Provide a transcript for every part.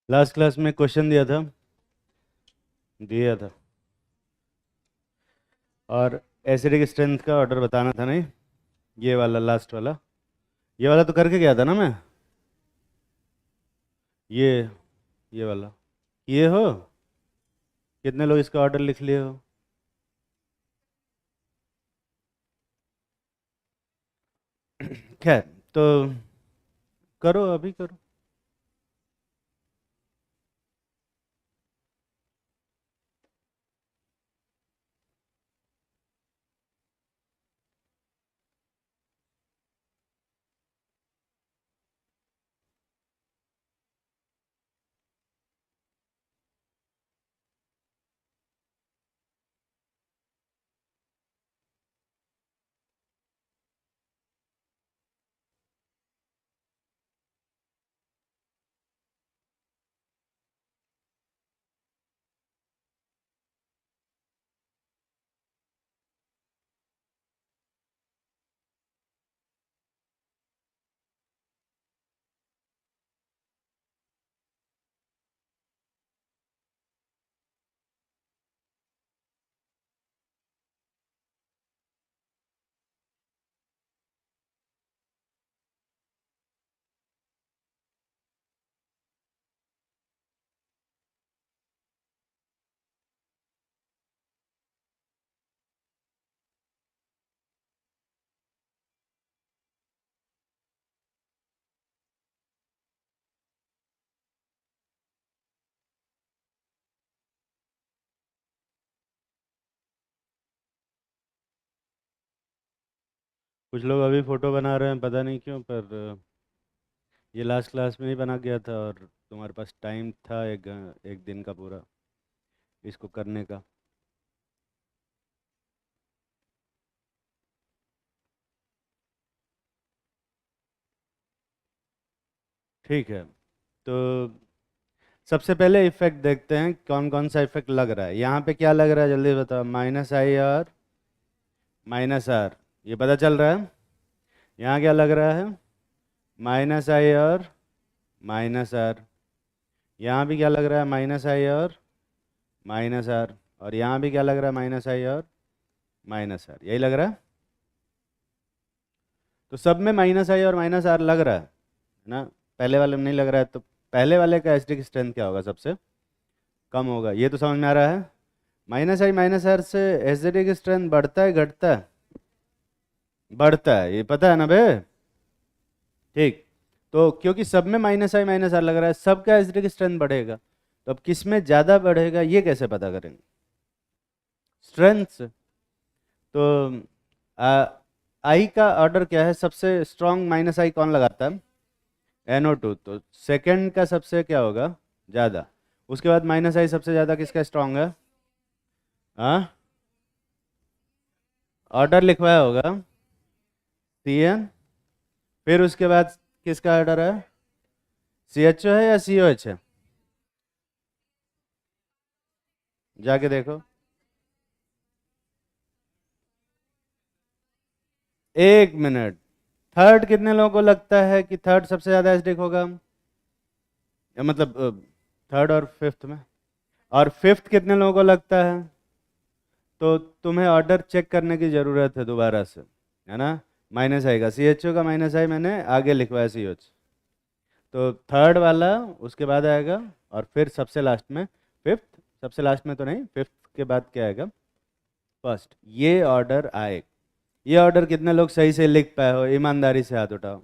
Last class में question दिया था और एसिडिक स्ट्रेंथ का ऑर्डर बताना था नहीं। ये वाला लास्ट वाला, ये वाला तो करके गया था ना मैं। ये ये वाला ये हो। कितने लोग इसका ऑर्डर लिख लिए हो? खैर, तो करो, अभी करो। कुछ लोग अभी फोटो बना रहे हैं, पता नहीं क्यों, पर ये लास्ट क्लास में ही बना गया था और तुम्हारे पास टाइम था एक दिन का पूरा इसको करने का। ठीक है, तो सबसे पहले इफेक्ट देखते हैं कौन कौन सा इफेक्ट लग रहा है। यहाँ पे क्या लग रहा है जल्दी बताओ। माइनस आई और माइनस आर, ये पता चल रहा है। यहाँ क्या लग रहा है? माइनस आई और माइनस आर। यहाँ भी क्या लग रहा है? माइनस आई और माइनस आर। और यहाँ भी क्या लग रहा है? माइनस आई और माइनस आर। यही लग रहा है। तो सब में माइनस आई और माइनस आर लग रहा है ना। पहले वाले में नहीं लग रहा है, तो पहले वाले का एसिडिक स्ट्रेंथ क्या होगा? सबसे कम होगा। ये तो समझ में आ रहा है। माइनस आई माइनस आर से एसिडिक स्ट्रेंथ बढ़ता है घटता है? बढ़ता है, ये पता है ना बे। ठीक। तो क्योंकि सब में माइनस आई माइनस आर लग रहा है, सबका एसिडिक स्ट्रेंथ बढ़ेगा। तो अब किस में ज़्यादा बढ़ेगा ये कैसे पता करेंगे? स्ट्रेंथ से। तो आई का ऑर्डर क्या है? सबसे स्ट्रॉन्ग माइनस आई कौन लगाता है? NO2। तो सेकंड का सबसे क्या होगा? ज़्यादा। उसके बाद माइनस आई सबसे ज़्यादा किसका स्ट्रॉन्ग है? हाँ, ऑर्डर लिखवाया होगा। CN। फिर उसके बाद किसका ऑर्डर है? CHO है या COH है? जाके देखो। एक मिनट। थर्ड कितने लोगों को लगता है कि थर्ड सबसे ज़्यादा एसिडिक होगा? या मतलब थर्ड और फिफ्थ में। और फिफ्थ कितने लोगों को लगता है? तो तुम्हें ऑर्डर चेक करने की ज़रूरत है दोबारा से, है ना। माइनस आएगा, CHO का माइनस आई मैंने आगे लिखवाया CH। तो थर्ड वाला उसके बाद आएगा, और फिर सबसे लास्ट में फिफ्थ। सबसे लास्ट में तो नहीं, फिफ्थ के बाद क्या आएगा? फर्स्ट। ये ऑर्डर आए। ये ऑर्डर कितने लोग सही से लिख पाए हो? ईमानदारी से हाथ उठाओ।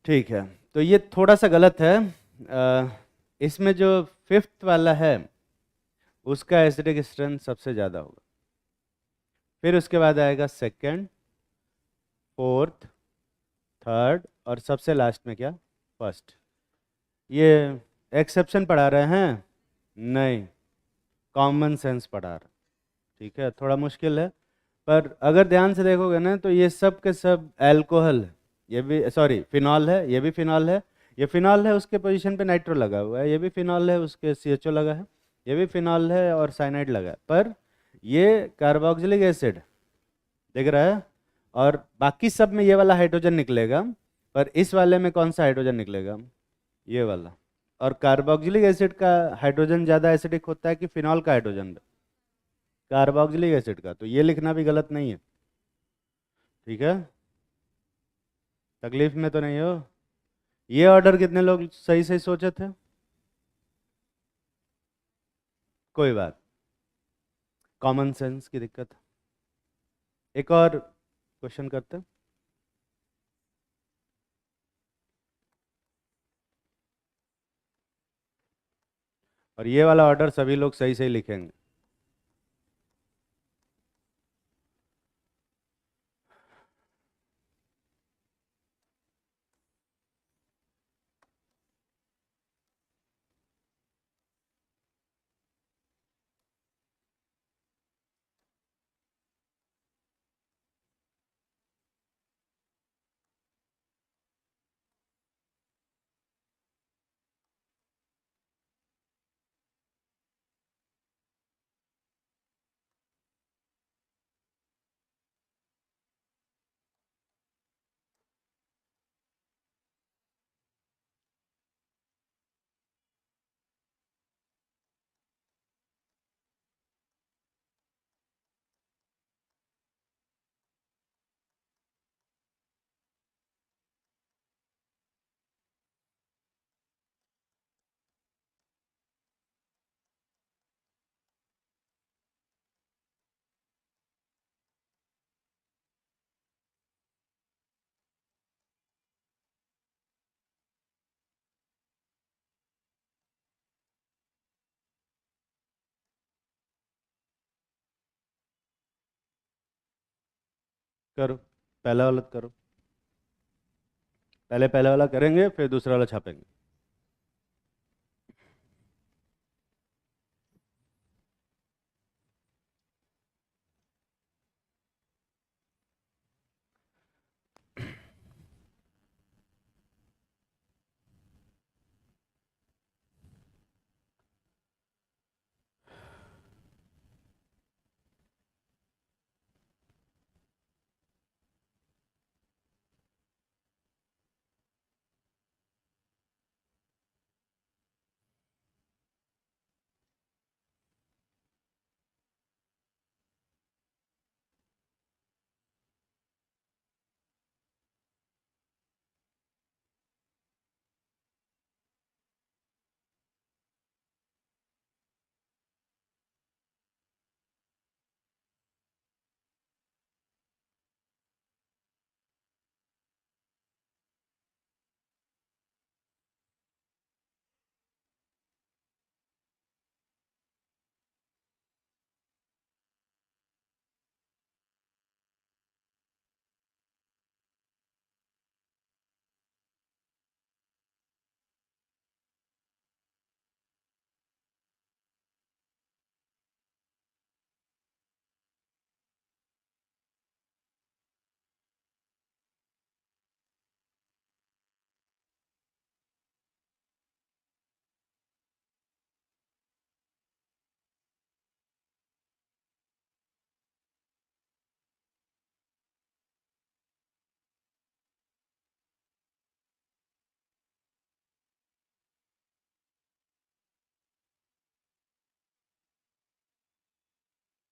ठीक है, तो ये थोड़ा सा गलत है। इसमें जो फिफ्थ वाला है उसका एसिडिक स्ट्रेंथ सबसे ज़्यादा होगा। फिर उसके बाद आएगा सेकंड, फोर्थ, थर्ड, और सबसे लास्ट में क्या? फर्स्ट। ये एक्सेप्शन पढ़ा रहे हैं? नहीं, कॉमन सेंस पढ़ा रहे। ठीक है, थोड़ा मुश्किल है, पर अगर ध्यान से देखोगे ना तो ये सब के सब अल्कोहल है। ये भी, सॉरी, फिनॉल है। ये भी फिनॉल है। ये फिनॉल है, उसके पोजीशन पे नाइट्रो लगा हुआ है। ये भी फिनॉल है, उसके CHO लगा है। ये भी फिनॉल है और साइनाइड लगा है। पर ये कार्बोक्सिलिक एसिड दिख रहा है। और बाकी सब में ये वाला हाइड्रोजन निकलेगा, पर इस वाले में कौन सा हाइड्रोजन निकलेगा? ये वाला। और कार्बोक्सिलिक एसिड का हाइड्रोजन ज़्यादा एसिडिक होता है कि फिनॉल का हाइड्रोजन? कार्बोक्सिलिक एसिड का। तो ये लिखना भी गलत नहीं है, ठीक है? तकलीफ में तो नहीं हो? ये ऑर्डर कितने लोग सही सही सोचे थे? कोई बात, कॉमन सेंस की दिक्कत है। एक और क्वेश्चन करते हैं। और ये वाला ऑर्डर सभी लोग सही सही लिखेंगे। करो, पहला वाला करो। पहले पहला वाला करेंगे, फिर दूसरा वाला छापेंगे।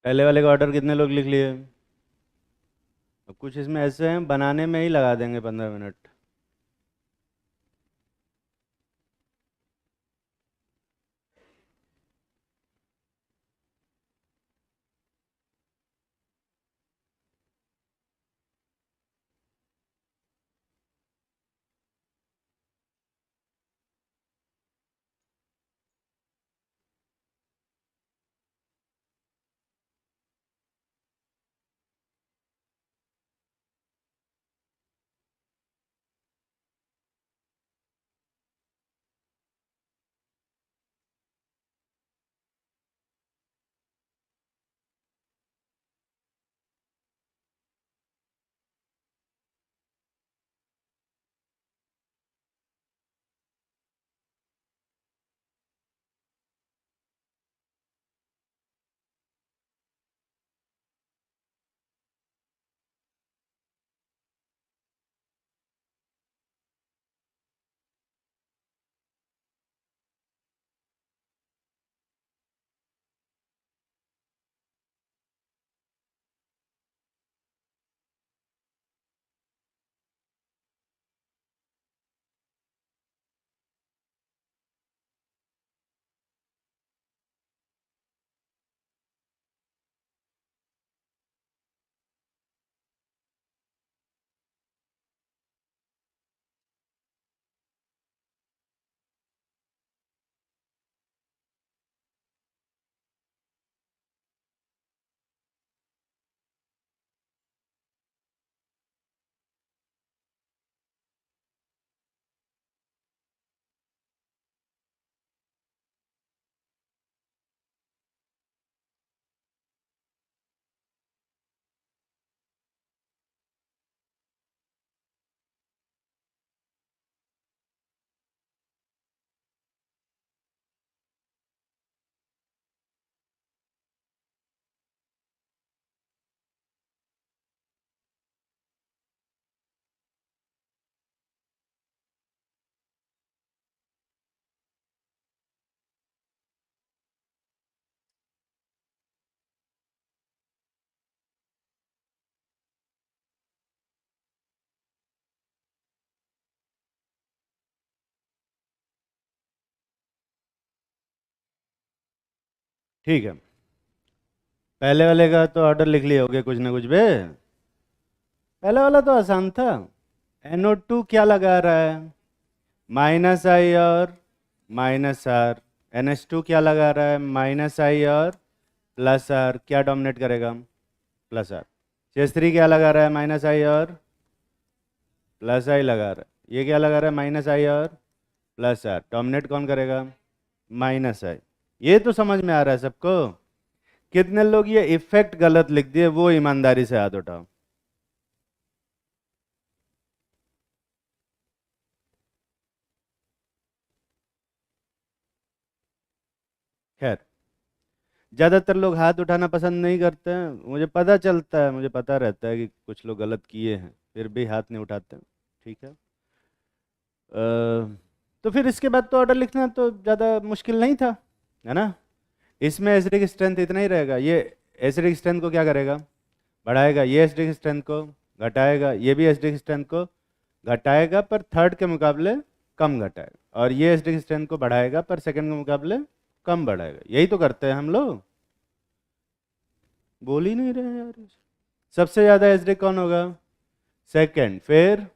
पहले वाले का ऑर्डर कितने लोग लिख लिए? अब कुछ इसमें ऐसे हैं, बनाने में ही लगा देंगे 15 मिनट। ठीक है, पहले वाले का तो ऑर्डर लिख लिए होगे कुछ ना कुछ बे। पहले वाला तो आसान था। NO2 क्या लगा रहा है? -I और -R। NH2 क्या लगा रहा है? -I और +R। क्या डोमिनेट करेगा? +R। CH3 क्या लगा रहा है? -I और +I लगा रहा है। ये क्या लगा रहा है? -I और +R। डोमिनेट कौन करेगा? -I। ये तो समझ में आ रहा है सबको। कितने लोग ये इफेक्ट गलत लिख दिए, वो ईमानदारी से हाथ उठाओ। खैर, ज़्यादातर लोग हाथ उठाना पसंद नहीं करते हैं, मुझे पता चलता है, मुझे पता रहता है कि कुछ लोग गलत किए हैं, फिर भी हाथ नहीं उठाते हैं। ठीक है। तो फिर इसके बाद तो ऑर्डर लिखना तो ज़्यादा मुश्किल नहीं था, है ना? इसमें एसिडिक स्ट्रेंथ इतना ही रहेगा। ये एसिडिक स्ट्रेंथ को क्या करेगा? बढ़ाएगा। ये एसिडिक स्ट्रेंथ को घटाएगा। ये भी एसिडिक स्ट्रेंथ को घटाएगा, पर थर्ड के मुकाबले कम घटाएगा। और ये एसिडिक स्ट्रेंथ को बढ़ाएगा, पर सेकंड के मुकाबले कम बढ़ाएगा। यही तो करते हैं हम लोग। बोल ही नहीं रहे हैं यार। सबसे ज़्यादा एसिडिक कौन होगा? सेकंड, फिर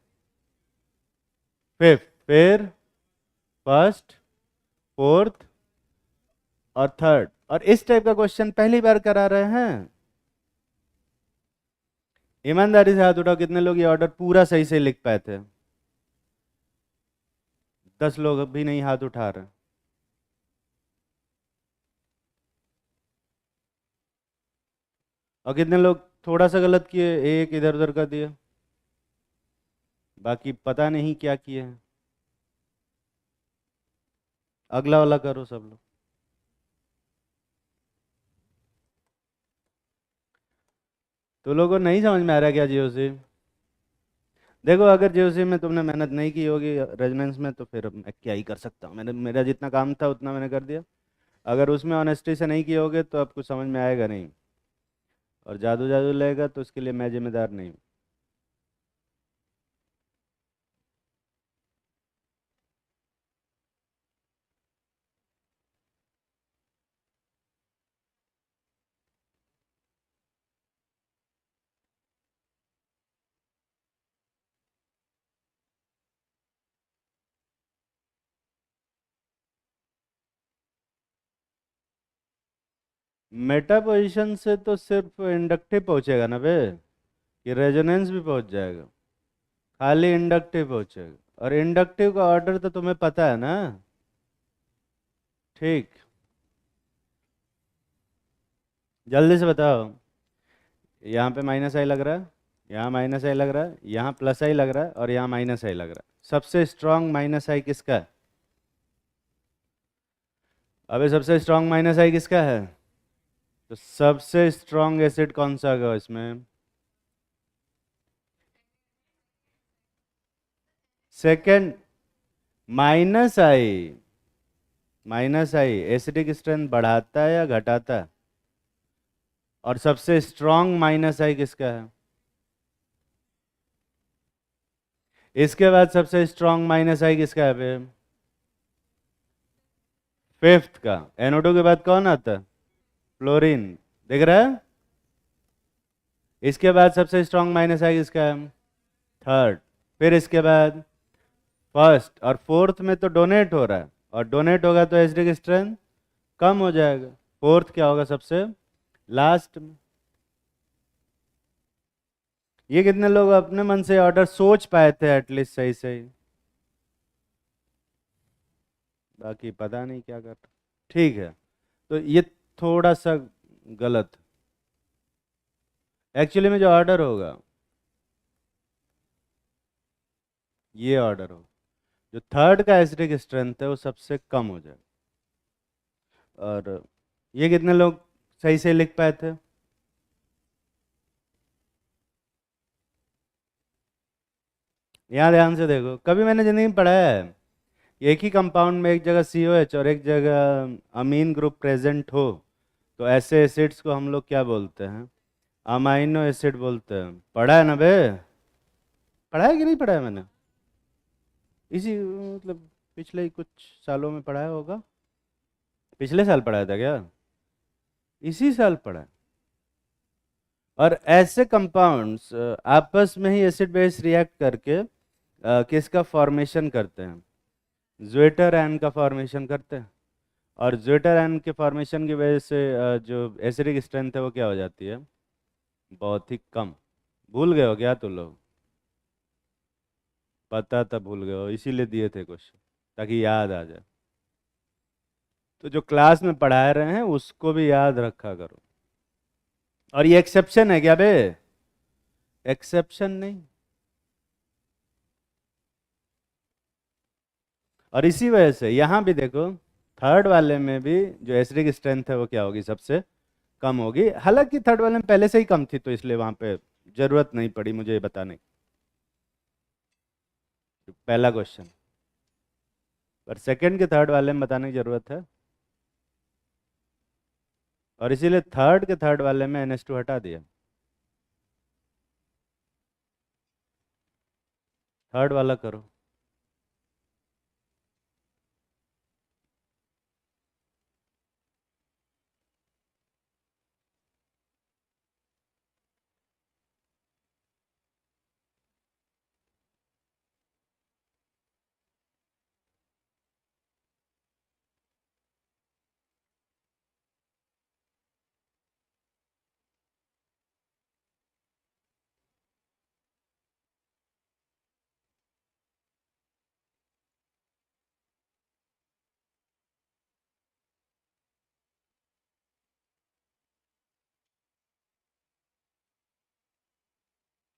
फिफ्थ, फिर फर्स्ट, फोर्थ और थर्ड। और इस टाइप का क्वेश्चन पहली बार करा रहे हैं। ईमानदारी से हाथ उठाओ, कितने लोग ये ऑर्डर पूरा सही से लिख पाए थे? 10 लोग भी नहीं हाथ उठा रहे। और कितने लोग थोड़ा सा गलत किए, एक इधर उधर कर दिए, बाकी पता नहीं क्या किए हैं। अगला वाला करो सब लोग। तो लोगों को नहीं समझ में आ रहा क्या जीओसी? देखो, अगर जीओसी में तुमने मेहनत नहीं की होगी रेजोनेंस में, तो फिर मैं क्या ही कर सकता हूँ। मैंने मेरा जितना काम था उतना मैंने कर दिया। अगर उसमें ऑनेस्टी से नहीं किए होगे तो अब कुछ समझ में आएगा नहीं। और जादू जादू लगेगा तो उसके लिए मैं जिम्मेदार नहीं हूँ। मेटा पोजिशन से तो सिर्फ इंडक्टिव पहुंचेगा ना बे, कि रेजोनेंस भी पहुंच जाएगा? खाली इंडक्टिव पहुंचेगा। और इंडक्टिव का ऑर्डर तो तुम्हें पता है ना? ठीक, जल्दी से बताओ। यहाँ पे -I लग रहा है, यहाँ -I लग रहा है, यहाँ +I लग रहा है, और यहाँ -I लग रहा है। सबसे स्ट्रांग -I किसका है? अबे सबसे स्ट्रांग -I किसका है? तो सबसे स्ट्रांग एसिड कौन सा होगा इसमें? सेकंड, -I एसिडिक स्ट्रेंथ बढ़ाता है या घटाता है? और सबसे स्ट्रांग -I किसका है? इसके बाद सबसे स्ट्रांग -I किसका है फिर? फिफ्थ का। NO2 के बाद कौन आता है? फ्लोरीन। दिख रहा है? इसके बाद सबसे स्ट्रांग -I किसका है? थर्ड। फिर इसके बाद फर्स्ट, और फोर्थ में तो डोनेट हो रहा है, और डोनेट होगा तो एसिडिक स्ट्रेंथ कम हो जाएगा। फोर्थ क्या होगा सबसे लास्ट में? ये कितने लोग अपने मन से ऑर्डर सोच पाए थे एटलीस्ट सही सही? बाकी पता नहीं क्या कर। ठीक है, तो ये थोड़ा सा गलत। एक्चुअली में जो ऑर्डर होगा, ये ऑर्डर हो, जो थर्ड का एसिडिक स्ट्रेंथ है वो सबसे कम हो जाए। और ये कितने लोग सही से लिख पाए थे? यहाँ ध्यान से देखो, कभी मैंने जिंदगी में पढ़ाया है एक ही कंपाउंड में एक जगह COH और एक जगह अमीन ग्रुप प्रेजेंट हो, तो ऐसे एसिड्स को हम लोग क्या बोलते हैं? अमाइनो एसिड बोलते हैं। पढ़ा है ना बे? पढ़ा है कि नहीं पढ़ा है मैंने? इसी मतलब पिछले ही कुछ सालों में पढ़ाया होगा। पिछले साल पढ़ाया था क्या? इसी साल पढ़ा है। और ऐसे कंपाउंड्स आपस में ही एसिड बेस रिएक्ट करके किसका फॉर्मेशन करते हैं? ज्वेटर आयन का फॉर्मेशन करते हैं। और ज्वेटर आयन के फॉर्मेशन की वजह से जो एसिडिक स्ट्रेंथ है वो क्या हो जाती है? बहुत ही कम। भूल गए हो क्या तुम लोग? पता था भूल गए हो, इसीलिए दिए थे क्वेश्चन ताकि याद आ जाए। तो जो क्लास में पढ़ा रहे हैं उसको भी याद रखा करो। और ये एक्सेप्शन है क्या बे? एक्सेप्शन नहीं। और इसी वजह से यहाँ भी देखो, थर्ड वाले में भी जो एसिडिक स्ट्रेंथ है वो क्या होगी? सबसे कम होगी। हालांकि थर्ड वाले में पहले से ही कम थी तो इसलिए वहां पे जरूरत नहीं पड़ी मुझे ये बताने की। पहला क्वेश्चन। पर सेकंड के थर्ड वाले में बताने की जरूरत है। और इसीलिए थर्ड के थर्ड वाले में NH2 हटा दिया। थर्ड वाला करो।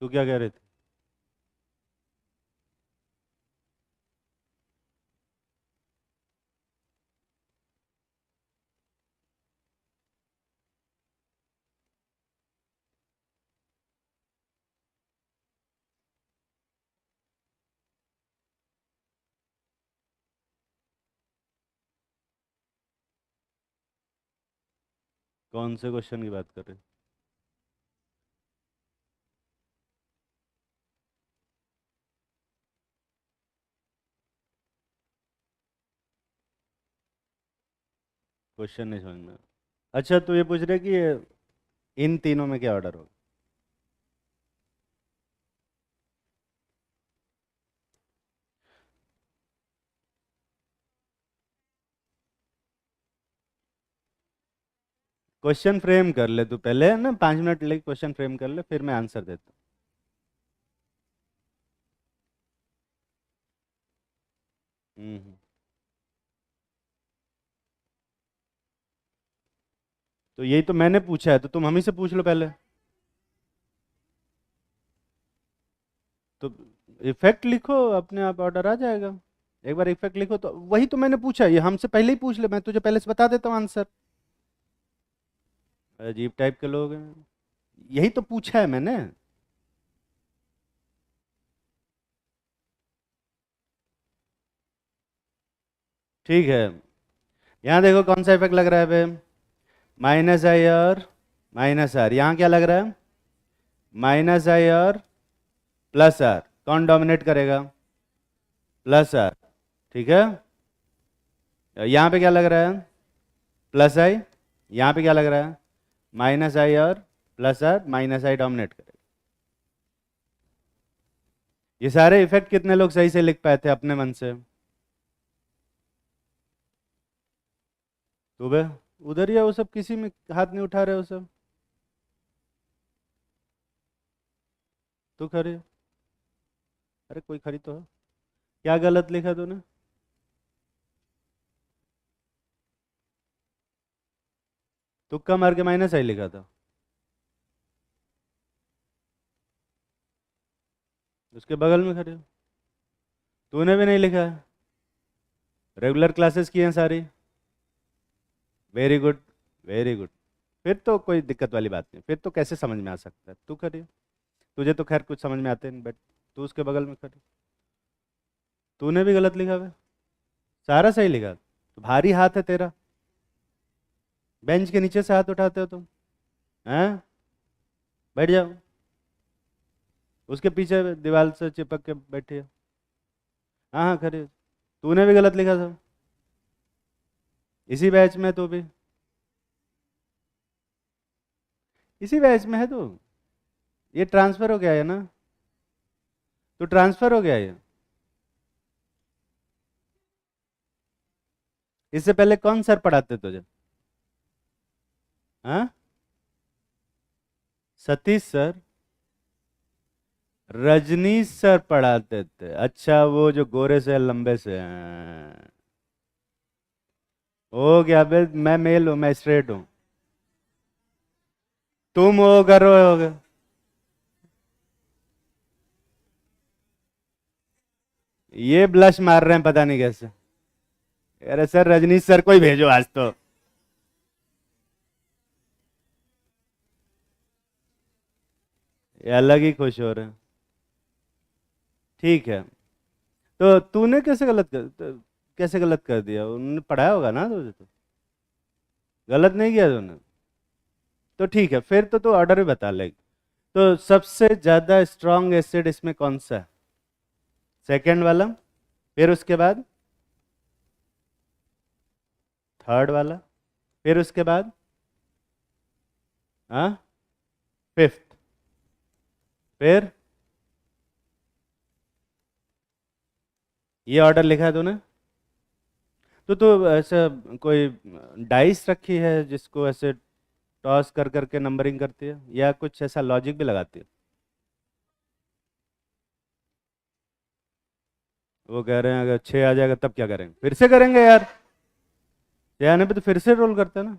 तू क्या कह रहे थे? कौन से क्वेश्चन की बात कर रहे? क्वेश्चन नहीं समझ में। अच्छा तो ये पूछ रहे कि इन तीनों में क्या ऑर्डर होगा? क्वेश्चन फ्रेम कर ले तू पहले ना, 5 मिनट लेके क्वेश्चन फ्रेम कर ले, फिर मैं आंसर देता हूँ। तो यही तो मैंने पूछा है, तो तुम हम ही से पूछ लो पहले। तो इफेक्ट लिखो, अपने आप ऑर्डर आ जाएगा। एक बार इफेक्ट लिखो तो वही तो मैंने पूछा, ये हमसे पहले ही पूछ ले, मैं तुझे पहले से बता देता हूँ आंसर। अजीब टाइप के लोग हैं। यही तो पूछा है मैंने। ठीक है। यहाँ देखो कौन सा इफेक्ट लग रहा है बे? -I और -R। यहाँ क्या लग रहा है? -I और +R। कौन डोमिनेट करेगा? +R। ठीक है। यहाँ पे क्या लग रहा है? +I। यहाँ पे क्या लग रहा है? -I और +R, -I डोमिनेट करेगा। ये सारे इफेक्ट कितने लोग सही से लिख पाए थे अपने मन से? तो बे उधर ही है वो सब, किसी में हाथ नहीं उठा रहे हो सब। तू खड़ी हो। अरे कोई खड़ी तो है। क्या गलत लिखा तूने? तुक्का मार के -I लिखा था। उसके बगल में खड़े हो। तूने भी नहीं लिखा है। रेगुलर क्लासेस की हैं सारी। Very good. Very good. फिर तो कोई दिक्कत वाली बात नहीं, फिर तो कैसे समझ में आ सकता है? तू खड़ी हो। तुझे तो खैर कुछ समझ में आते नहीं, बट तू उसके बगल में खड़ी। तूने भी गलत लिखा है। सारा सही लिखा तो भारी हाथ है तेरा। बेंच के नीचे से हाथ उठाते हो तुम? हैं? बैठ जाओ। उसके पीछे दीवार से चिपक के बैठी है। हाँ हाँ खड़ी हो। तूने भी गलत लिखा था। इसी बैच में तू भी। इसी बैच में है तू। ये ट्रांसफर हो गया है ना, तो ट्रांसफर हो गया ये। इससे पहले कौन सर पढ़ाते तुझे? हाँ, सतीश सर, रजनीश सर पढ़ाते थे। अच्छा, वो जो गोरे से लंबे से हैं। हो गया बे, मैं मेल हूँ, मैं स्ट्रेट हूँ। तुम हो करो हो गए। ये ब्लश मार रहे हैं पता नहीं कैसे। अरे सर, रजनीश सर को ही भेजो आज तो। ये अलग ही खुश हो रहे हैं। ठीक है, तो तूने कैसे कैसे गलत कर दिया? उन्होंने पढ़ाया होगा ना तुझे तो। गलत नहीं किया तूने। तो ठीक है, फिर तो तू ऑर्डर ही बता ले। तो सबसे ज्यादा स्ट्रॉन्ग एसिड इसमें कौन सा है? सेकेंड वाला। फिर उसके बाद थर्ड वाला। फिर उसके बाद हाँ, फिफ्थ। फिर ये ऑर्डर लिखा है तूने? तो ऐसा कोई डाइस रखी है जिसको ऐसे टॉस कर करके नंबरिंग करती है, या कुछ ऐसा लॉजिक भी लगाती है? वो कह रहे हैं अगर 6 आ जाएगा तब क्या करेंगे? फिर से करेंगे यार। 6 आने पे तो फिर से रोल करते हैं ना।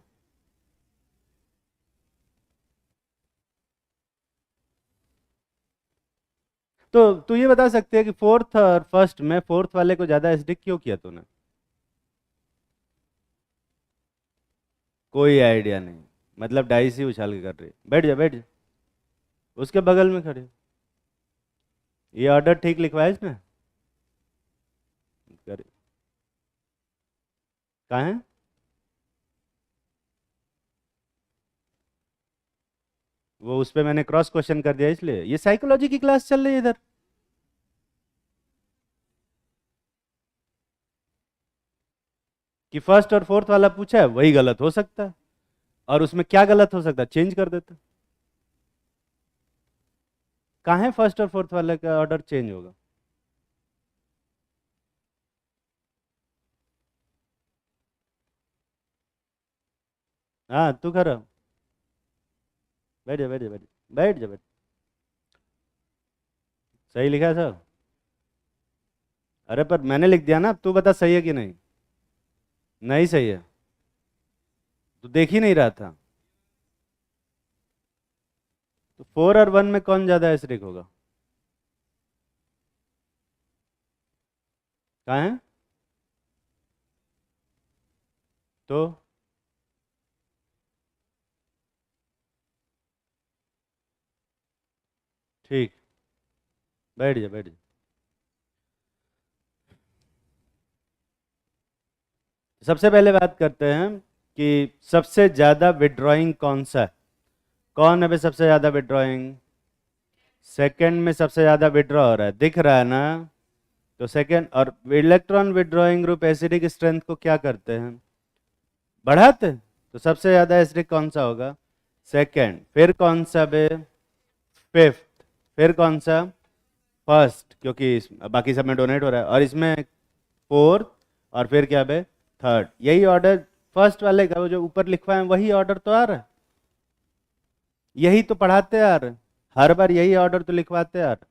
तो तू ये बता सकते हैं कि फोर्थ और फर्स्ट में फोर्थ वाले को ज्यादा एसिडिक क्यों किया तूने? कोई आइडिया नहीं। मतलब डाइस ही उछाल के कर रही है। बैठ जा, बैठ जा। उसके बगल में खड़े हो। ये ऑर्डर ठीक लिखवाया इसने? कर। कहाँ है? वो उस पे मैंने क्रॉस क्वेश्चन कर दिया, इसलिए ये साइकोलॉजी की क्लास चल रही है इधर। कि फर्स्ट और फोर्थ वाला पूछा है वही गलत हो सकता है, और उसमें क्या गलत हो सकता है चेंज कर देते। कहाँ है फर्स्ट और फोर्थ वाले का ऑर्डर चेंज होगा? हाँ, तू कर। बैठ जा, बैठ जा, बैठ जा, बैठ जा, बैठ। सही लिखा है सर? अरे पर मैंने लिख दिया ना, अब तू बता सही है कि नहीं। नहीं सही है। तू देख ही नहीं रहा था। तो 4 और 1 में कौन ज्यादा एसिडिक होगा? कहाँ है? तो ठीक, बैठ जा, बैठ जा। सबसे पहले बात करते हैं कि सबसे ज्यादा विड्रॉइंग कौन सा है। कौन है भाई सबसे ज्यादा विड्रॉइंग? सेकंड में सबसे ज्यादा विड्रॉ हो रहा है, दिख रहा है ना? तो सेकंड, और electron withdrawing group acidic strength को क्या करते हैं? बढ़ाते हैं। तो सबसे ज्यादा एसिडिक कौन सा होगा? सेकंड। फिर कौन सा बे? फिफ्थ। फिर कौन सा? फर्स्ट, क्योंकि बाकी सब में डोनेट हो रहा है, और इसमें फोर्थ। और फिर क्या बे? थर्ड। यही ऑर्डर फर्स्ट वाले का वो जो ऊपर लिखवा है वही ऑर्डर तो आ रहा है। यही तो पढ़ाते आ रहे हैं। हर बार यही ऑर्डर तो लिखवाते आ रहे हैं।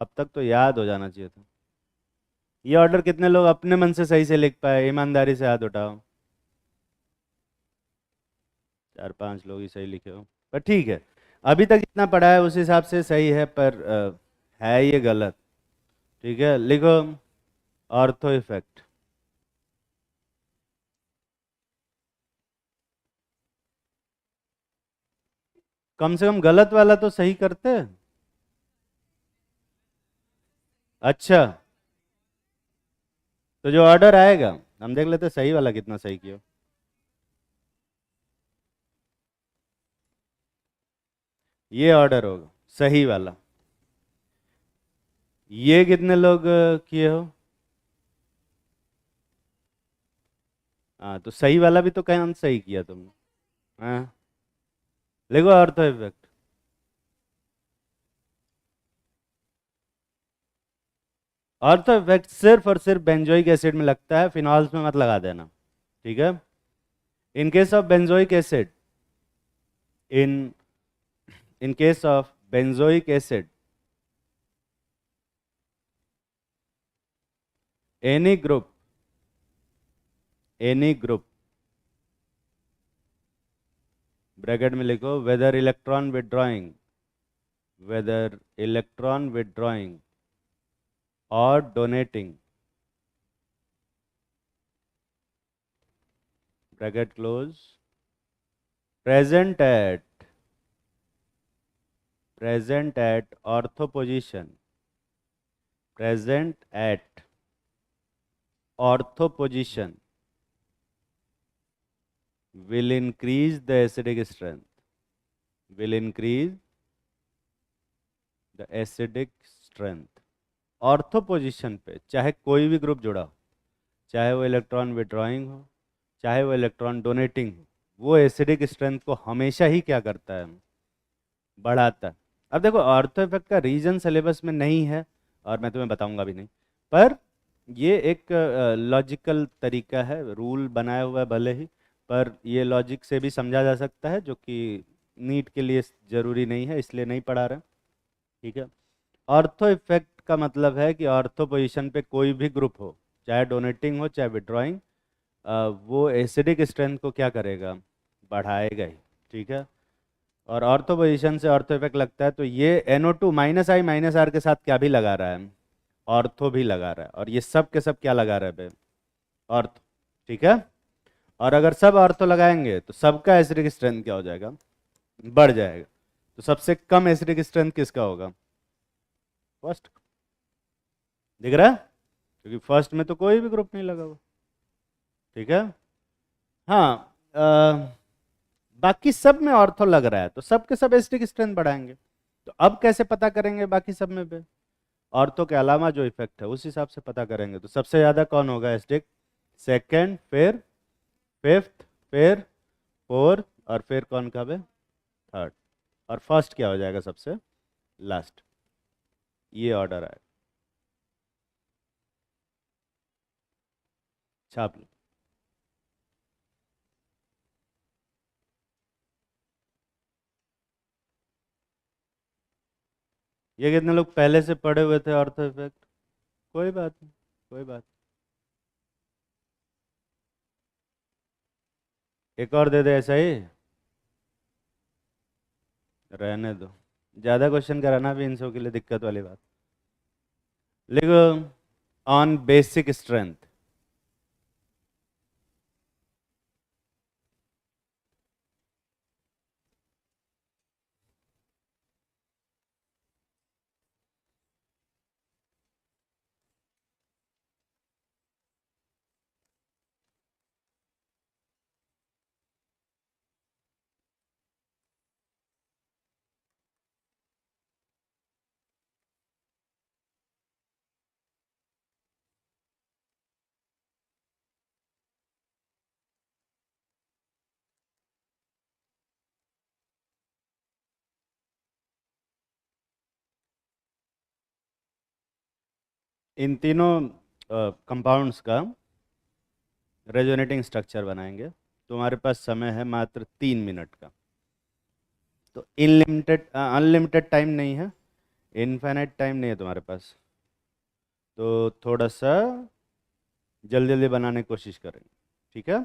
अब तक तो याद हो जाना चाहिए था। ये ऑर्डर कितने लोग अपने मन से सही से लिख पाए? ईमानदारी से हाथ उठाओ। 4-5 लोग ही सही लिखे हो, पर ठीक है। अभी तक जितना पढ़ा है उस हिसाब से सही है, पर है ये गलत। ठीक है, लिखो ऑर्थो इफेक्ट। कम से कम गलत वाला तो सही करते हैं। अच्छा, तो जो ऑर्डर आएगा हम देख लेते हैं सही वाला कितना सही किया। ये ऑर्डर होगा सही वाला। ये कितने लोग किए हो? हाँ, तो सही वाला भी तो कहीं सही किया तुमने। हाँ, लिखो ऑर्थो इफेक्ट। ऑर्थो इफेक्ट सिर्फ और सिर्फ बेंजोइक एसिड में लगता है, फिनॉल्स में मत लगा देना। ठीक है। In case of benzoic acid, in in case of benzoic acid, any group, any group, bracket में लिखो whether electron withdrawing, whether electron withdrawing और donating, bracket close, present at ortho position, present at ortho position will increase the acidic strength, will increase the acidic strength। Ortho position पे चाहे कोई भी group जुड़ा हो, चाहे वो इलेक्ट्रॉन विड्रॉइंग हो, चाहे वो इलेक्ट्रॉन डोनेटिंग हो, वो एसिडिक स्ट्रेंथ को हमेशा ही क्या करता है, बढ़ाता है। अब देखो ऑर्थो इफेक्ट का रीजन सिलेबस में नहीं है और मैं तुम्हें बताऊंगा भी नहीं, पर ये एक लॉजिकल तरीका है, रूल बनाया हुआ है भले ही, पर ये लॉजिक से भी समझा जा सकता है, जो कि नीट के लिए ज़रूरी नहीं है, इसलिए नहीं पढ़ा रहे। ठीक है। ऑर्थो इफेक्ट का मतलब है कि ऑर्थो पोजीशन पे कोई भी ग्रुप हो, चाहे डोनेटिंग हो चाहे विड्रॉइंग, वो एसिडिक स्ट्रेंथ को क्या करेगा, बढ़ाएगा ही। ठीक है। और ऑर्थो पोजीशन से ऑर्थो इफेक्ट लगता है, तो ये NO2 minus I minus are के साथ क्या भी लगा रहा है, ऑर्थो भी लगा रहा है, और ये सब के सब क्या लगा रहा है बे, ऑर्थो। ठीक है। और अगर सब ऑर्थो लगाएंगे तो सबका एसिडिक स्ट्रेंथ क्या हो जाएगा, बढ़ जाएगा। तो सबसे कम एसिडिक स्ट्रेंथ किसका होगा, फर्स्ट। दिख रहा है, क्योंकि फर्स्ट में तो कोई भी ग्रुप नहीं लगा हुआ। ठीक है। हाँ, बाकी सब में ऑर्थो लग रहा है तो सब के सब एसिडिक स्ट्रेंथ बढ़ाएंगे। तो अब कैसे पता करेंगे बाकी सब में पे, ऑर्थो के अलावा जो इफेक्ट है उस हिसाब से पता करेंगे। तो सबसे ज़्यादा कौन होगा एसिडिक, सेकंड, फिर फिफ्थ, फिर फोर्थ, और फिर कौन कब है, थर्ड, और फर्स्ट क्या हो जाएगा, सबसे लास्ट। ये ऑर्डर है, छाप लो। ये कितने लोग पहले से पढ़े हुए थे ऑर्थो इफेक्ट, कोई बात नहीं, कोई बात। एक और दे दे ऐसा ही, रहने दो, ज़्यादा क्वेश्चन कराना भी इन सब के लिए दिक्कत वाली बात। लिखो ऑन बेसिक स्ट्रेंथ, इन तीनों कंपाउंड्स का रेजोनेटिंग स्ट्रक्चर बनाएंगे। तुम्हारे पास समय है मात्र 3 मिनट का। तो इनलिमिटेड अनलिमिटेड टाइम नहीं है, इनफाइनाइट टाइम नहीं है तुम्हारे पास, तो थोड़ा सा जल्दी जल्दी बनाने की कोशिश करेंगे। ठीक है।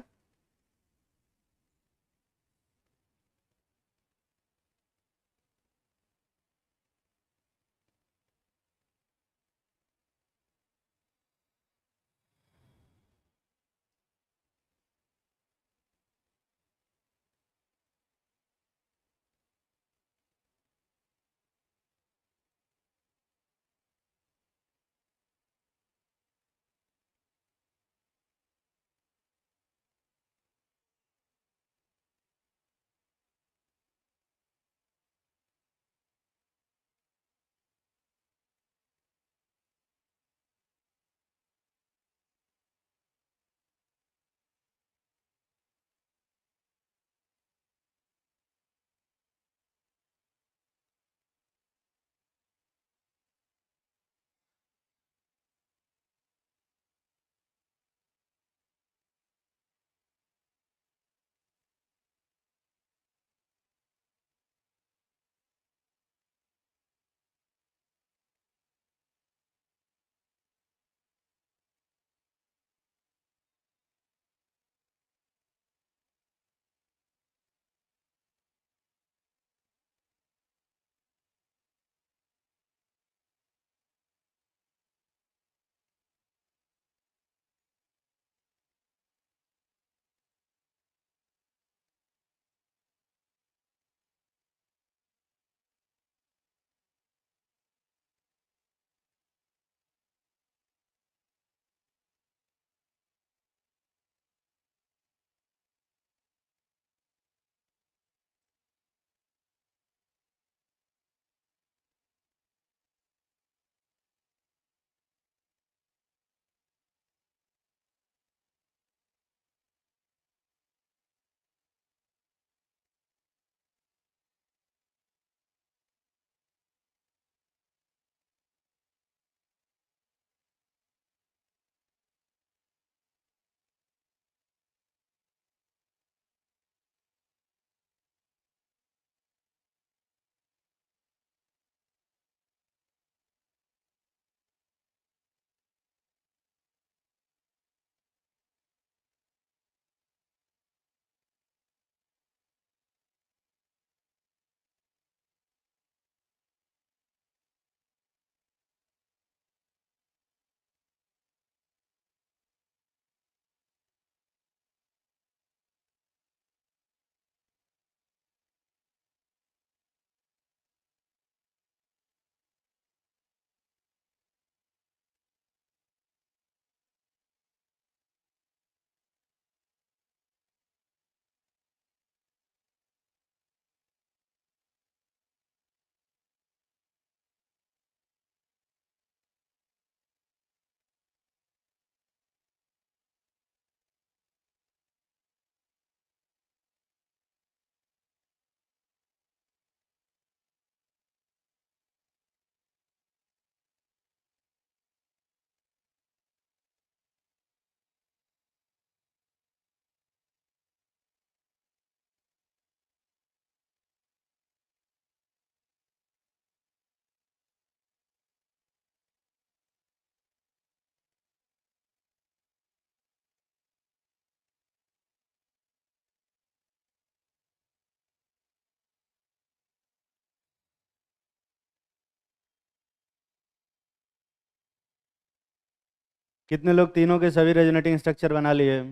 कितने लोग तीनों के सभी रेजोनेटिंग स्ट्रक्चर बना लिए?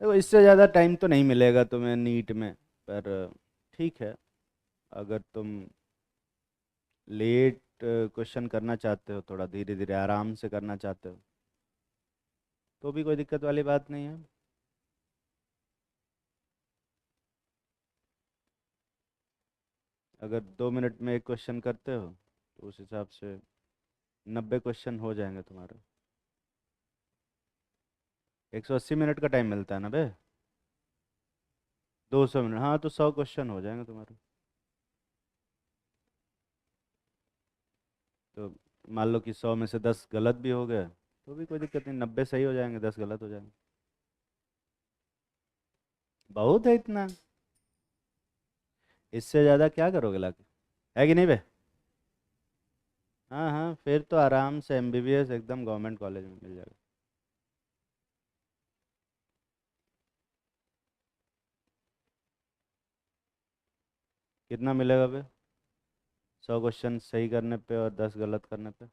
देखो इससे ज़्यादा टाइम तो नहीं मिलेगा तुम्हें नीट में, पर ठीक है, अगर तुम लेट क्वेश्चन करना चाहते हो, थोड़ा धीरे धीरे आराम से करना चाहते हो, तो भी कोई दिक्कत वाली बात नहीं है। अगर 2 मिनट में एक क्वेश्चन करते हो तो उस हिसाब से 90 क्वेश्चन हो जाएंगे तुम्हारे। 180 मिनट का टाइम मिलता है ना बे। 200 मिनट, हाँ तो 100 क्वेश्चन हो जाएंगे तुम्हारे। तो मान लो कि 100 में से 10 गलत भी हो गए तो भी कोई दिक्कत नहीं, 90 सही हो जाएंगे, 10 गलत हो जाएंगे। बहुत है इतना, इससे ज़्यादा क्या करोगे लाके, है कि नहीं बे? हाँ हाँ, फिर तो आराम से एमबीबीएस एकदम गवर्नमेंट कॉलेज में मिल जाएगा। कितना मिलेगा बे 100 क्वेश्चन सही करने पे और 10 गलत करने पे?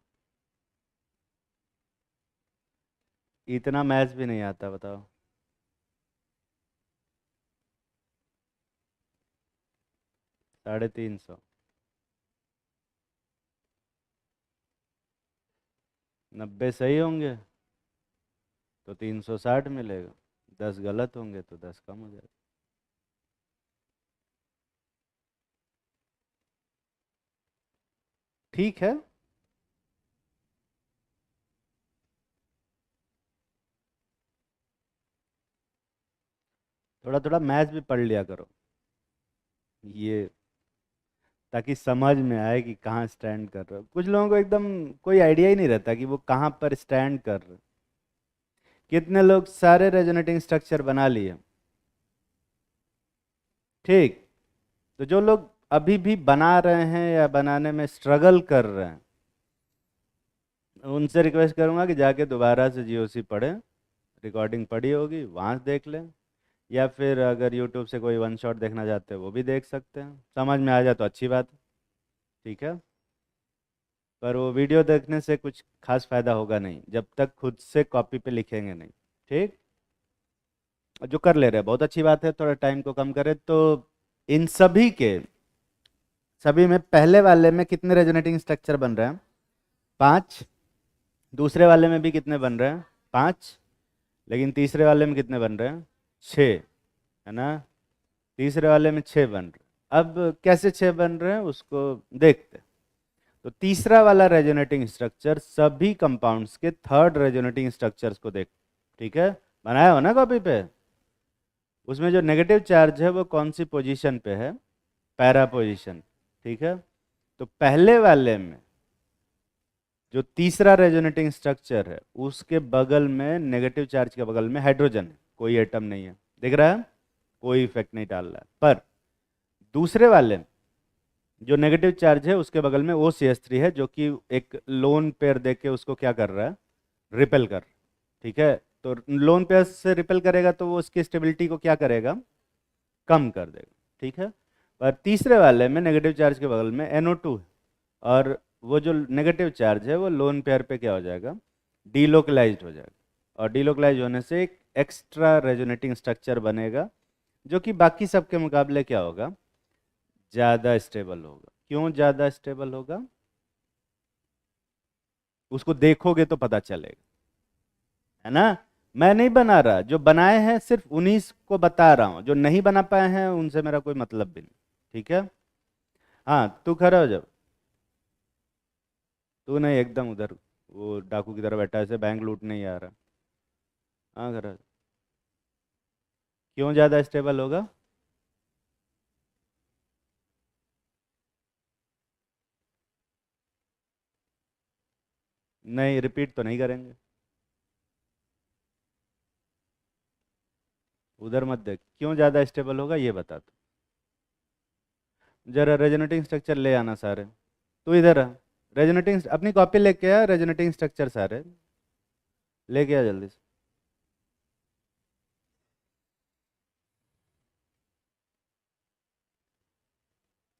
इतना मैथ्स भी नहीं आता, बताओ। 350। 90 सही होंगे तो 360 मिलेगा, 10 गलत होंगे तो 10 कम हो जाएगा। ठीक है। थोड़ा थोड़ा मैथ्स भी पढ़ लिया करो, ये ताकि समझ में आए कि कहाँ स्टैंड कर रहे हो। कुछ लोगों को एकदम कोई आइडिया ही नहीं रहता कि वो कहाँ पर स्टैंड कर रहे हैं। कितने लोग सारे रेजोनेटिंग स्ट्रक्चर बना लिए? ठीक। तो जो लोग अभी भी बना रहे हैं या बनाने में स्ट्रगल कर रहे हैं, उनसे रिक्वेस्ट करूंगा कि जाके दोबारा से जीओसी पढ़ें। रिकॉर्डिंग पड़ी होगी वहाँ से देख लें, या फिर अगर यूट्यूब से कोई वन शॉट देखना चाहते हैं वो भी देख सकते हैं। समझ में आ जाए तो अच्छी बात है, ठीक है। पर वो वीडियो देखने से कुछ खास फायदा होगा नहीं जब तक खुद से कॉपी पे लिखेंगे नहीं। ठीक। और जो कर ले रहे हैं बहुत अच्छी बात है, थोड़ा टाइम को कम करें तो। इन सभी के सभी में पहले वाले में कितने रेजोनेटिंग स्ट्रक्चर बन रहे हैं? 5। दूसरे वाले में भी कितने बन रहे हैं? 5। लेकिन तीसरे वाले में कितने बन रहे हैं? 6, है ना। तीसरे वाले में 6 बन रहे हैं। अब कैसे 6 बन रहे हैं उसको देखते हैं। तो तीसरा वाला रेजोनेटिंग स्ट्रक्चर सभी कंपाउंड्स के थर्ड रेजोनेटिंग स्ट्रक्चर्स को देख। ठीक है, बनाया हो ना कॉपी पे? उसमें जो नेगेटिव चार्ज है वो कौन सी पोजीशन पे है? Para position. ठीक है। तो पहले वाले में जो तीसरा रेजोनेटिंग स्ट्रक्चर है उसके बगल में, नेगेटिव चार्ज के बगल में हाइड्रोजन है, कोई एटम नहीं है, दिख रहा है? कोई इफेक्ट नहीं डाल रहा है। पर दूसरे वाले में जो नेगेटिव चार्ज है उसके बगल में ओ सी एस थ्री है, जो कि एक लोन पेयर देके उसको क्या कर रहा है? रिपेल कर। ठीक है। तो लोन पेयर से रिपेल करेगा तो वो उसकी स्टेबिलिटी को क्या करेगा? कम कर देगा। ठीक है। पर तीसरे वाले में नेगेटिव चार्ज के बगल में NO2 है, और वो जो नेगेटिव चार्ज है वो लोन पेयर पे क्या हो जाएगा? डीलोकलाइज्ड हो जाएगा। और डीलोकलाइज होने से एक एक्स्ट्रा रेजोनेटिंग स्ट्रक्चर बनेगा, जो कि बाकी सबके मुकाबले क्या होगा? ज़्यादा स्टेबल होगा। क्यों ज़्यादा स्टेबल होगा? उसको देखोगे तो पता चलेगा, है ना। मैं नहीं बना रहा, जो बनाए हैं सिर्फ उन्हीं को बता रहा हूँ, जो नहीं बना पाए हैं उनसे मेरा कोई मतलब भी नहीं। ठीक है। हाँ तू खड़ा हो जा। तू नहीं, एकदम उधर वो डाकू की तरह बैठा है, ऐसे बैंक लूटने ही आ रहा। हाँ खड़ा हो जा। क्यों ज़्यादा स्टेबल होगा? नहीं, रिपीट तो नहीं करेंगे। उधर मत देख, क्यों ज़्यादा स्टेबल होगा ये बता तू। जरा रेजोनेटिंग स्ट्रक्चर ले आना सारे। तू इधर आ। रेजोनेटिंग अपनी कॉपी लेके आ, रेजोनेटिंग स्ट्रक्चर सारे लेके आ जल्दी से।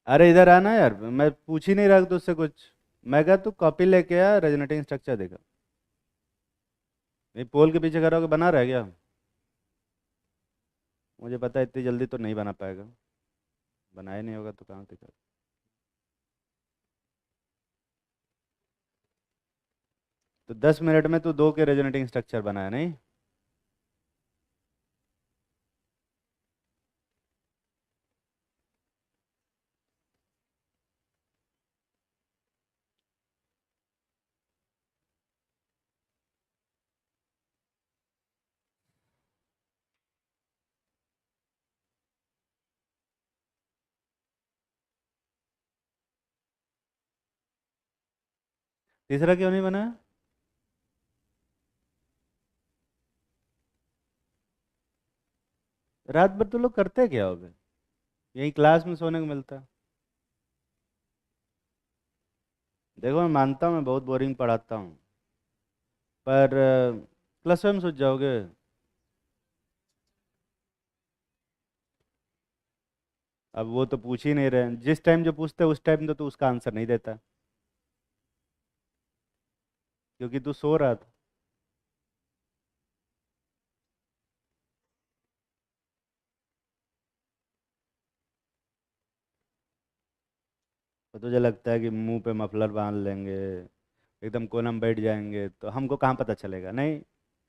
अरे इधर आना यार, मैं पूछ ही नहीं रहा तुझसे कुछ। मैं कहा तू कॉपी लेके आ, रेजोनेटिंग स्ट्रक्चर देखा। नहीं, पोल के पीछे खड़ा होकर बना रहा है क्या? मुझे पता है इतनी जल्दी तो नहीं बना पाएगा, बनाया नहीं होगा तो कहाँ से कर। तो 10 मिनट में तू 2 के रेजोनेटिंग स्ट्रक्चर बनाया नहीं? तीसरा क्यों नहीं बनाया? रात भर तो लोग करते क्या होगे, यही क्लास में सोने को मिलता है। देखो मैं मानता हूँ मैं बहुत बोरिंग पढ़ाता हूँ, पर क्लास में सोच जाओगे। अब वो तो पूछ ही नहीं रहे हैं, जिस टाइम जो पूछते हैं उस टाइम तो तू उसका आंसर नहीं देता, क्योंकि तू सो रहा था। तो तुझे लगता है कि मुंह पे मफलर बांध लेंगे, एकदम कोना में बैठ जाएंगे तो हमको कहाँ पता चलेगा? नहीं,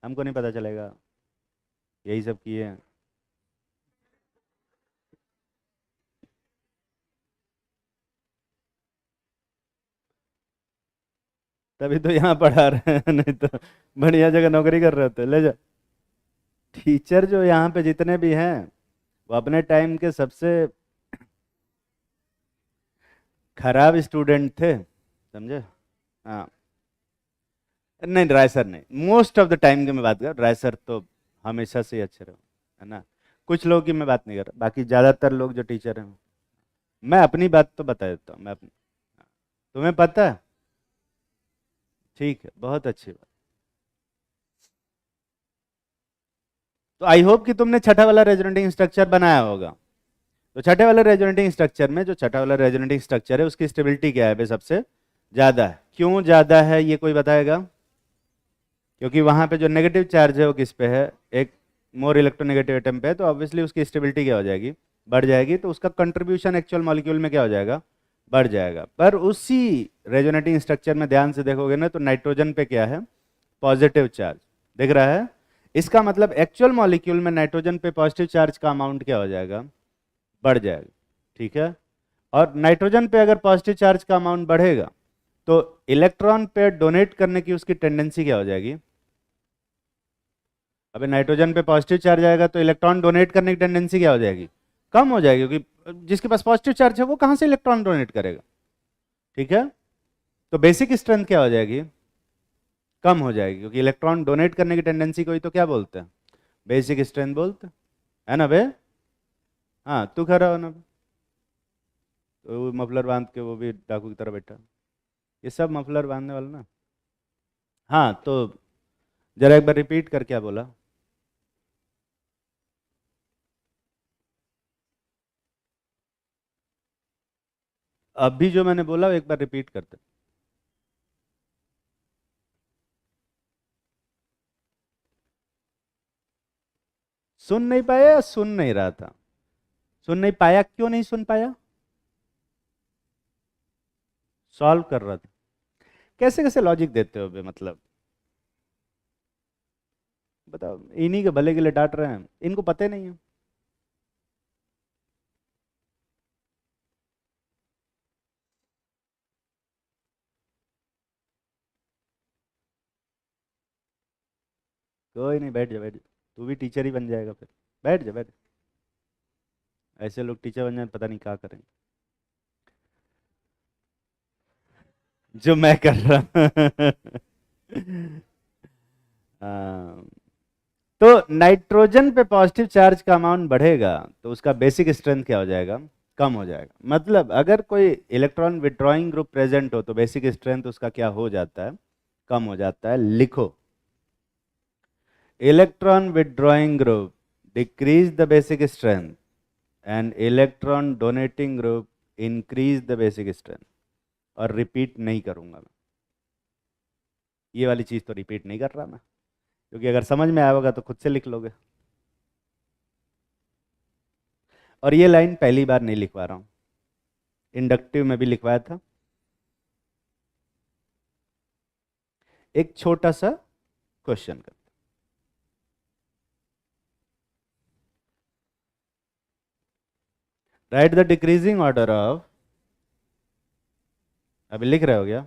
हमको नहीं पता चलेगा। यही सब किए हैं। तभी तो यहाँ पढ़ा रहे हैं, नहीं तो बढ़िया जगह नौकरी कर रहे होते। ले जा। टीचर जो यहाँ पे जितने भी हैं वो अपने टाइम के सबसे खराब स्टूडेंट थे, समझे? हाँ। नहीं, राय सर नहीं, मोस्ट ऑफ द टाइम की मैं बात कर रहा हूँ, राय सर तो हमेशा से ही अच्छे रहे, है ना। कुछ लोगों की मैं बात नहीं कर रहा, बाकी ज़्यादातर लोग जो टीचर हैं। मैं अपनी बात तो बता देता हूँ, मैं अपनी। तुम्हें पता है? ठीक है, बहुत अच्छी बात। तो आई होप कि तुमने छठा वाला रेजोनेटिंग स्ट्रक्चर बनाया होगा। तो छठे वाले रेजोनेटिंग स्ट्रक्चर में, जो छठा वाला रेजोनेटिंग स्ट्रक्चर है उसकी स्टेबिलिटी क्या है बे? सबसे ज़्यादा है। क्यों ज़्यादा है ये कोई बताएगा? क्योंकि वहां पे जो नेगेटिव चार्ज है वो किस पे है? एक मोर इलेक्ट्रोनेगेटिव एटम पे है, तो ऑब्वियसली उसकी स्टेबिलिटी क्या हो जाएगी? बढ़ जाएगी। तो उसका कंट्रीब्यूशन एक्चुअल मॉलिक्यूल में क्या हो जाएगा? बढ़ जाएगा। पर उसी रेजोनेटिंग स्ट्रक्चर में ध्यान से देखोगे ना तो नाइट्रोजन पे क्या है? पॉजिटिव चार्ज दिख रहा है। इसका मतलब एक्चुअल मॉलिक्यूल में नाइट्रोजन पे पॉजिटिव चार्ज का अमाउंट क्या हो जाएगा? बढ़ जाएगा। ठीक है। और नाइट्रोजन पे अगर पॉजिटिव चार्ज का अमाउंट बढ़ेगा तो इलेक्ट्रॉन पे डोनेट करने की उसकी टेंडेंसी क्या हो जाएगी? अबे नाइट्रोजन पे पॉजिटिव चार्ज आएगा तो इलेक्ट्रॉन डोनेट करने की टेंडेंसी क्या हो जाएगी? कम हो जाएगी, क्योंकि जिसके पास पॉजिटिव चार्ज है वो कहाँ से इलेक्ट्रॉन डोनेट करेगा? ठीक है। तो बेसिक स्ट्रेंथ क्या हो जाएगी? कम हो जाएगी, क्योंकि इलेक्ट्रॉन डोनेट करने की टेंडेंसी को ही तो क्या बोलते हैं? बेसिक स्ट्रेंथ बोलते हैं, है ना बे? हाँ, तू खड़ा हो ना। तो वो मफलर बांध के वो भी डाकू की तरह बैठा। ये सब मफलर बांधने वाला ना। हाँ, तो जरा एक बार रिपीट कर, क्या बोला? अभी जो मैंने बोला वो एक बार रिपीट करते। सुन नहीं पाया या सुन नहीं रहा था? सुन नहीं पाया, क्यों नहीं सुन पाया? सॉल्व कर रहा था। कैसे कैसे लॉजिक देते हो बे, मतलब बताओ। इन्हीं के भले के लिए डांट रहे हैं, इनको पता ही नहीं है। कोई नहीं, बैठ जा बैठ जा। तू भी टीचर ही बन जाएगा फिर। बैठ जा बैठ जा। ऐसे लोग टीचर बन जाए पता नहीं क्या करेंगे, जो मैं कर रहा हूँ। हाँ, तो नाइट्रोजन पे पॉजिटिव चार्ज का अमाउंट बढ़ेगा तो उसका बेसिक स्ट्रेंथ क्या हो जाएगा? कम हो जाएगा। मतलब अगर कोई इलेक्ट्रॉन विड्रॉइंग ग्रुप प्रेजेंट हो तो बेसिक स्ट्रेंथ उसका क्या हो जाता है? कम हो जाता है। लिखो, electron withdrawing group decrease the basic strength and electron donating group increase the basic strength. और रिपीट नहीं करूँगा मैं। ये वाली चीज़ तो रिपीट नहीं कर रहा मैं, क्योंकि अगर समझ में आया होगा तो खुद से लिख लोगे। और ये लाइन पहली बार नहीं लिखवा रहा हूँ, इंडक्टिव में भी लिखवाया था। एक छोटा सा क्वेश्चन कर, right the decreasing order of, अभी लिख रहे हो क्या?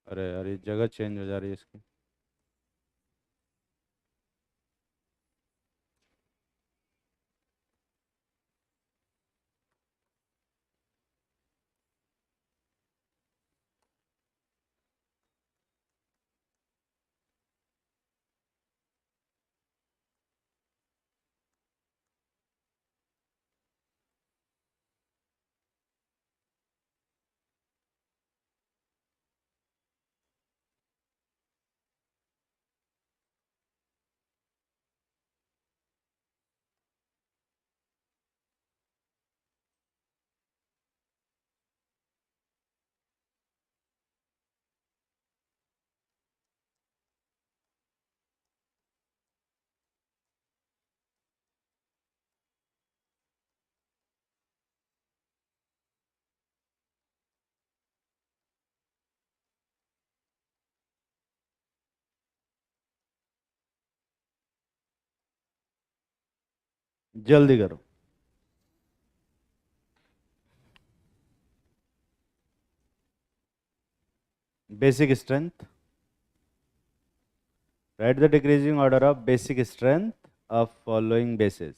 अरे यार ये जगह चेंज हो जा रही है इसकी। जल्दी करो। Basic strength, right the decreasing order of basic strength of following basis.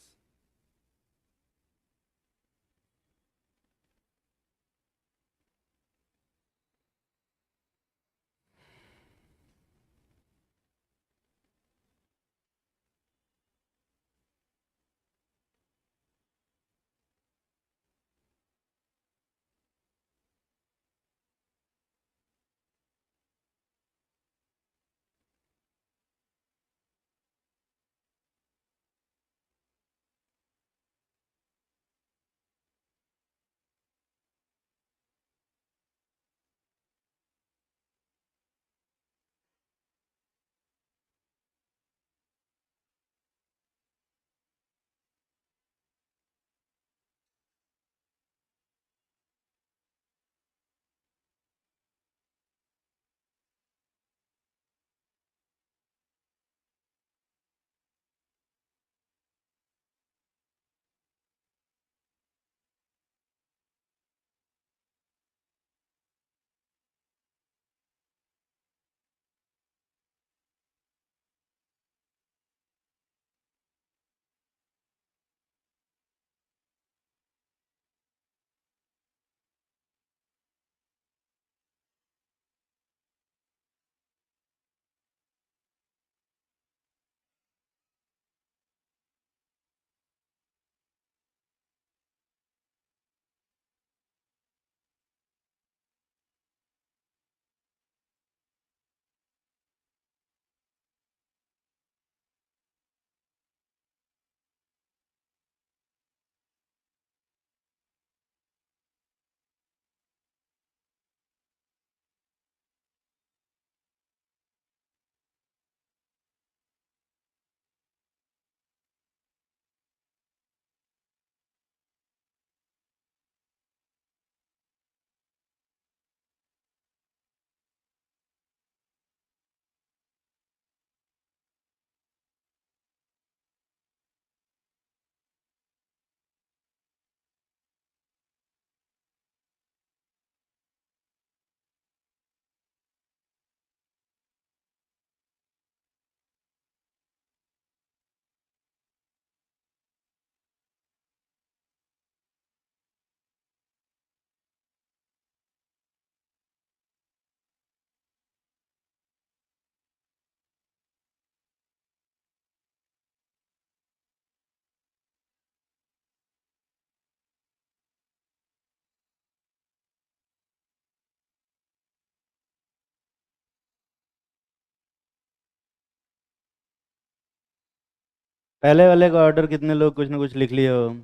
पहले वाले का ऑर्डर कितने लोग कुछ ना कुछ लिख लिए हो?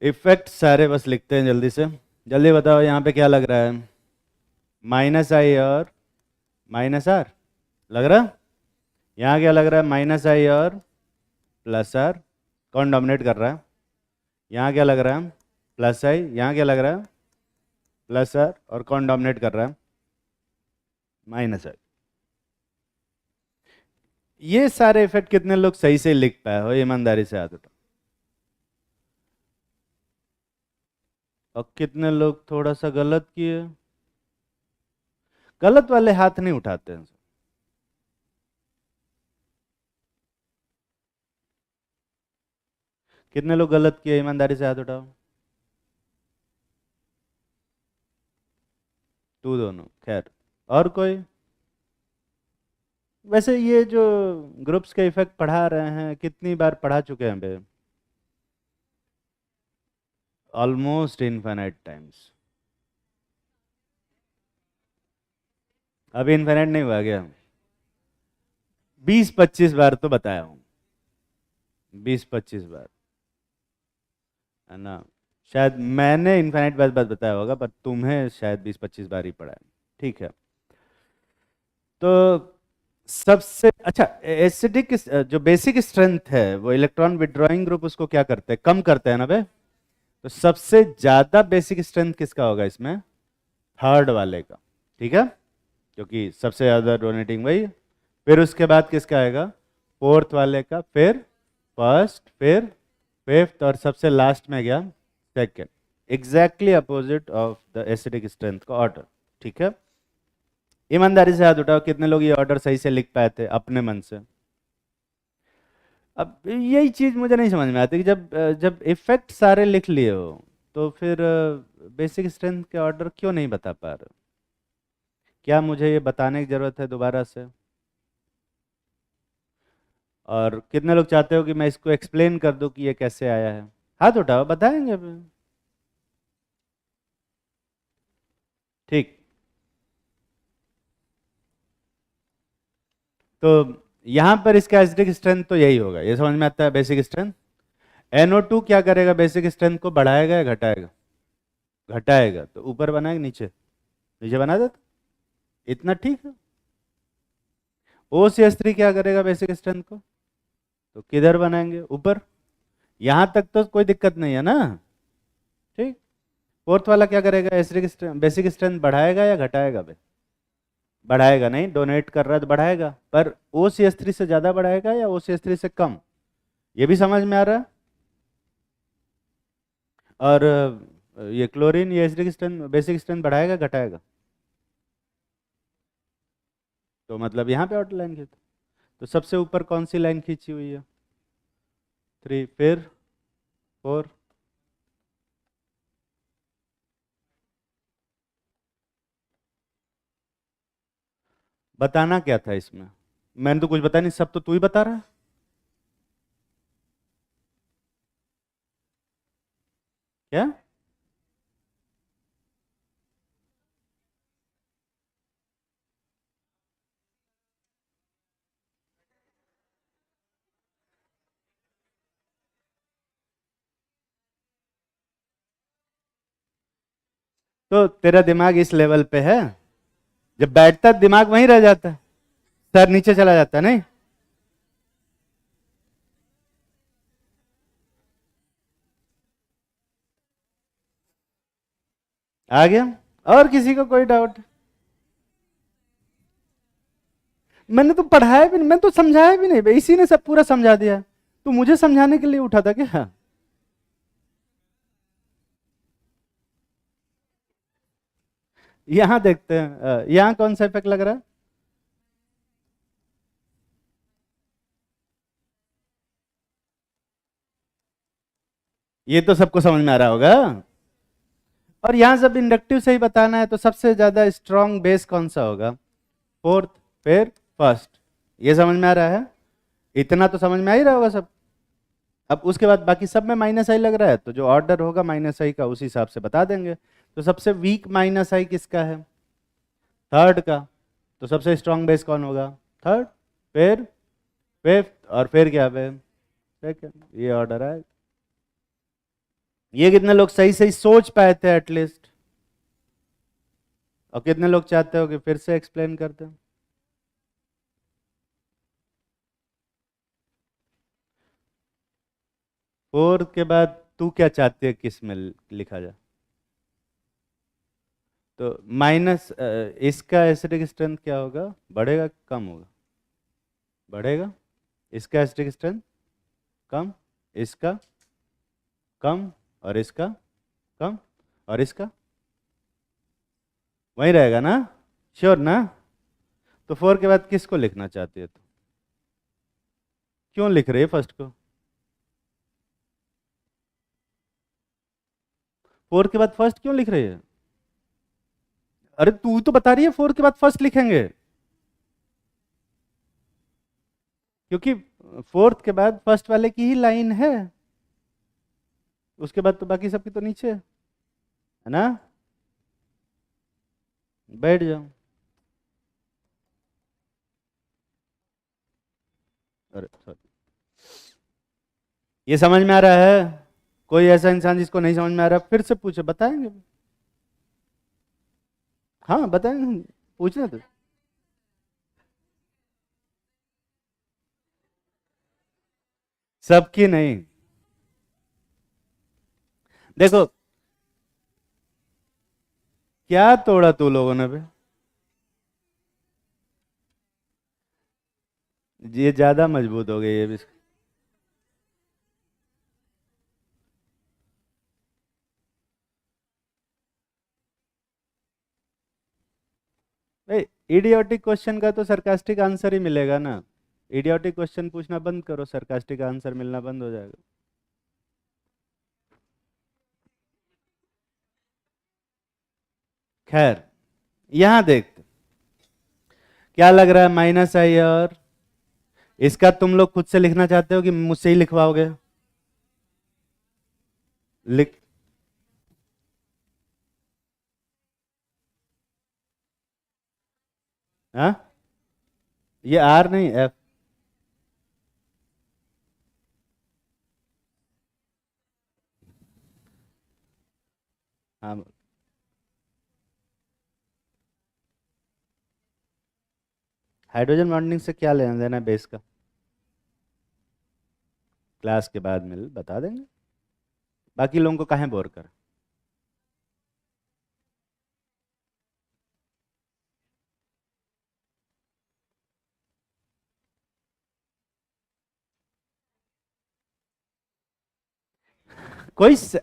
इफेक्ट सारे बस लिखते हैं जल्दी से। जल्दी बताओ यहाँ पे क्या लग रहा है? माइनस आई और माइनस आर लग रहा है। यहाँ क्या लग रहा है? माइनस आई और प्लस आर। कौन डोमिनेट कर रहा है? यहाँ क्या लग रहा है? Plus I. यहाँ क्या लग रहा है? Plus R. और कौन डोमिनेट कर रहा है? Minus I. ये सारे इफेक्ट कितने लोग सही से लिख पाए हो? ईमानदारी से हाथ उठाओ। और कितने लोग थोड़ा सा गलत किए? गलत वाले हाथ नहीं उठाते हैं। कितने लोग गलत किए? ईमानदारी से हाथ उठाओ। तू दोनों, खैर। और कोई? वैसे ये जो ग्रुप्स के इफेक्ट पढ़ा रहे हैं, कितनी बार पढ़ा चुके हैं बे? Almost infinite times. अभी इनफाइनाइट नहीं हुआ क्या? 20-25 बार तो बताया हूँ। 20-25 बार, है ना? शायद मैंने इनफाइनाइट बात बात बताया होगा, पर तुम्हें शायद 20-25 बार ही पढ़ा है। ठीक है। तो सबसे अच्छा एसिडिक जो बेसिक स्ट्रेंथ है वो इलेक्ट्रॉन विड्रॉइंग ग्रुप उसको क्या करते हैं? कम करते हैं ना बे। तो सबसे ज्यादा बेसिक स्ट्रेंथ किसका होगा इसमें? थर्ड वाले का। ठीक है, क्योंकि सबसे ज्यादा डोनेटिंग वही है। फिर उसके बाद किसका आएगा? फोर्थ वाले का। फिर फर्स्ट, फिर फिफ्थ, और सबसे लास्ट में गया second. Exactly opposite of the acidic strength का ऑर्डर। ठीक है। ईमानदारी से हाथ उठाओ, कितने लोग ये ऑर्डर सही से लिख पाए थे अपने मन से? अब यही चीज मुझे नहीं समझ में आती कि जब इफेक्ट सारे लिख लिए हो तो फिर बेसिक स्ट्रेंथ के ऑर्डर क्यों नहीं बता पा रहे हो? क्या मुझे ये बताने की जरूरत है दोबारा से? और कितने लोग चाहते हो कि मैं इसको एक्सप्लेन कर दूं कि ये कैसे आया है? हाथ उठाओ, बताएंगे अभी। ठीक। तो यहां पर इसका एसिडिक स्ट्रेंथ तो यही होगा, ये समझ में आता है। बेसिक स्ट्रेंथ NO2 क्या करेगा? बेसिक स्ट्रेंथ को बढ़ाएगा या घटाएगा? घटाएगा। तो ऊपर बनाएगा नीचे? नीचे बना देता। इतना ठीक है। OCH3 क्या करेगा बेसिक स्ट्रेंथ को? तो किधर बनाएंगे? ऊपर। यहां तक तो कोई दिक्कत नहीं है ना? ठीक। फोर्थ वाला क्या करेगा? एसिडिक स्ट्रेंथ, बेसिक स्ट्रेंथ बढ़ाएगा या घटाएगा बे? बढ़ाएगा। नहीं, डोनेट कर रहा है तो बढ़ाएगा, पर OCH3 से ज्यादा बढ़ाएगा या OCH3 से कम? ये भी समझ में आ रहा है। और ये क्लोरीन, ये एसिडिक स्ट्रेंथ, बेसिक स्ट्रेंथ बढ़ाएगा घटाएगा? तो मतलब यहाँ पे आउटलाइन खींच। तो सबसे ऊपर कौन सी लाइन खींची हुई है? 3। फिर 4। बताना क्या था इसमें? मैंने तो कुछ बताया नहीं, सब तो तू ही बता रहा है। क्या? तो तेरा दिमाग इस लेवल पे है, जब बैठता है दिमाग वहीं रह जाता है, सर नीचे चला जाता है, नहीं? आ गया? और किसी को कोई डाउट? मैंने तो पढ़ाया भी नहीं, मैं तो समझाया भी नहीं, इसी ने सब पूरा समझा दिया। तो मुझे समझाने के लिए उठा था क्या? यहां देखते हैं, यहां कौन सा इफेक्ट लग रहा है? ये तो सबको समझ में आ रहा होगा। और यहां जब इंडक्टिव से ही बताना है तो सबसे ज्यादा स्ट्रॉन्ग बेस कौन सा होगा? फोर्थ, फिर फर्स्ट। ये समझ में आ रहा है? इतना तो समझ में आ ही रहा होगा सब। अब उसके बाद बाकी सब में माइनस आई लग रहा है, तो जो ऑर्डर होगा माइनस आई का उसी हिसाब से बता देंगे। तो सबसे वीक माइनस आई किसका है? थर्ड का। तो सबसे स्ट्रॉन्ग बेस कौन होगा? थर्ड। फिर फिफ्थ, और फिर क्या पे सेकंड, ये ऑर्डर है। ये कितने लोग सही सही सोच पाए थे एटलीस्ट, और कितने लोग चाहते हो कि फिर से एक्सप्लेन करते हो? फोर के बाद तू क्या चाहती है किस में लिखा जाए? तो माइनस इसका एसिडिक स्ट्रेंथ क्या होगा, बढ़ेगा कम होगा? बढ़ेगा। इसका एसिडिक स्ट्रेंथ कम, इसका कम, और इसका कम, और इसका वही रहेगा ना? श्योर ना? तो फोर के बाद किसको लिखना चाहती है तू? क्यों लिख रही है फर्स्ट को? फोर के बाद फर्स्ट क्यों लिख रही है? अरे तू तो बता रही है फोर के बाद फर्स्ट लिखेंगे, क्योंकि फोर्थ के बाद फर्स्ट वाले की ही लाइन है, उसके बाद तो बाकी सबकी तो नीचे है ना। बैठ जाओ। अरे sorry। ये समझ में आ रहा है? कोई ऐसा इंसान जिसको नहीं समझ में आ रहा फिर से पूछे, बताएंगे। हाँ बताएंगे, पूछना तो। सबकी नहीं। देखो क्या तोड़ा तू लोगों ने बे? ये ज्यादा मजबूत हो गई है भी। इडियोटिक क्वेश्चन का तो सरकास्टिक आंसर ही मिलेगा ना। इडियोटिक क्वेश्चन पूछना बंद करो, सरकास्टिक आंसर मिलना बंद हो जाएगा। खैर, यहां देख क्या लग रहा है, माइनस आई और इसका तुम लोग खुद से लिखना चाहते हो कि मुझसे ही लिखवाओगे? लिख। हाँ, ये आर नहीं एफ। हाँ, हाइड्रोजन बॉन्डिंग से क्या लेना देना है बेस का? क्लास के बाद मिल बता देंगे, बाकी लोगों को काहे बोर कर।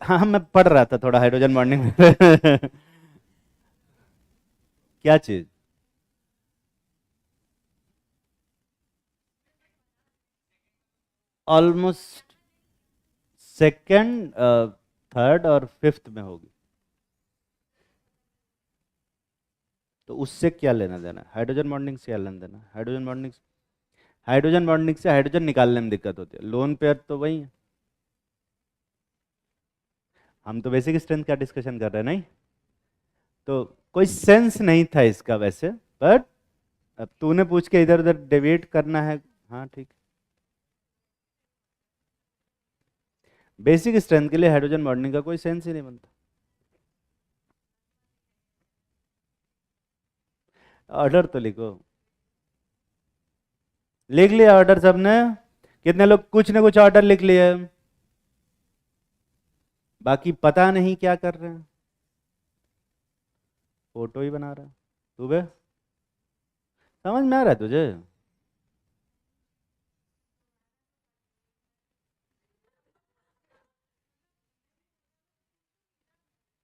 हाँ मैं पढ़ रहा था थोड़ा हाइड्रोजन बॉन्डिंग में। क्या चीज? ऑलमोस्ट सेकंड, थर्ड और फिफ्थ में होगी। तो उससे क्या लेना देना? हाइड्रोजन बॉन्डिंग से क्या लेना देना? हाइड्रोजन बॉन्डिंग से हाइड्रोजन निकालने में दिक्कत होती है, लोन पेयर तो वही है। हम तो बेसिक स्ट्रेंथ का डिस्कशन कर रहे हैं नहीं, तो कोई सेंस नहीं था इसका वैसे, बट अब तूने पूछ के इधर उधर डिबेट करना है। हाँ ठीक। बेसिक स्ट्रेंथ के लिए हाइड्रोजन बॉन्डिंग का कोई सेंस ही नहीं बनता। ऑर्डर तो लिखो। लिख लिया ऑर्डर सबने? कितने लोग कुछ ना कुछ ऑर्डर लिख लिए? बाकी पता नहीं क्या कर रहे हैं, फोटो ही बना रहा है। तू बे, समझ में आ रहा है तुझे?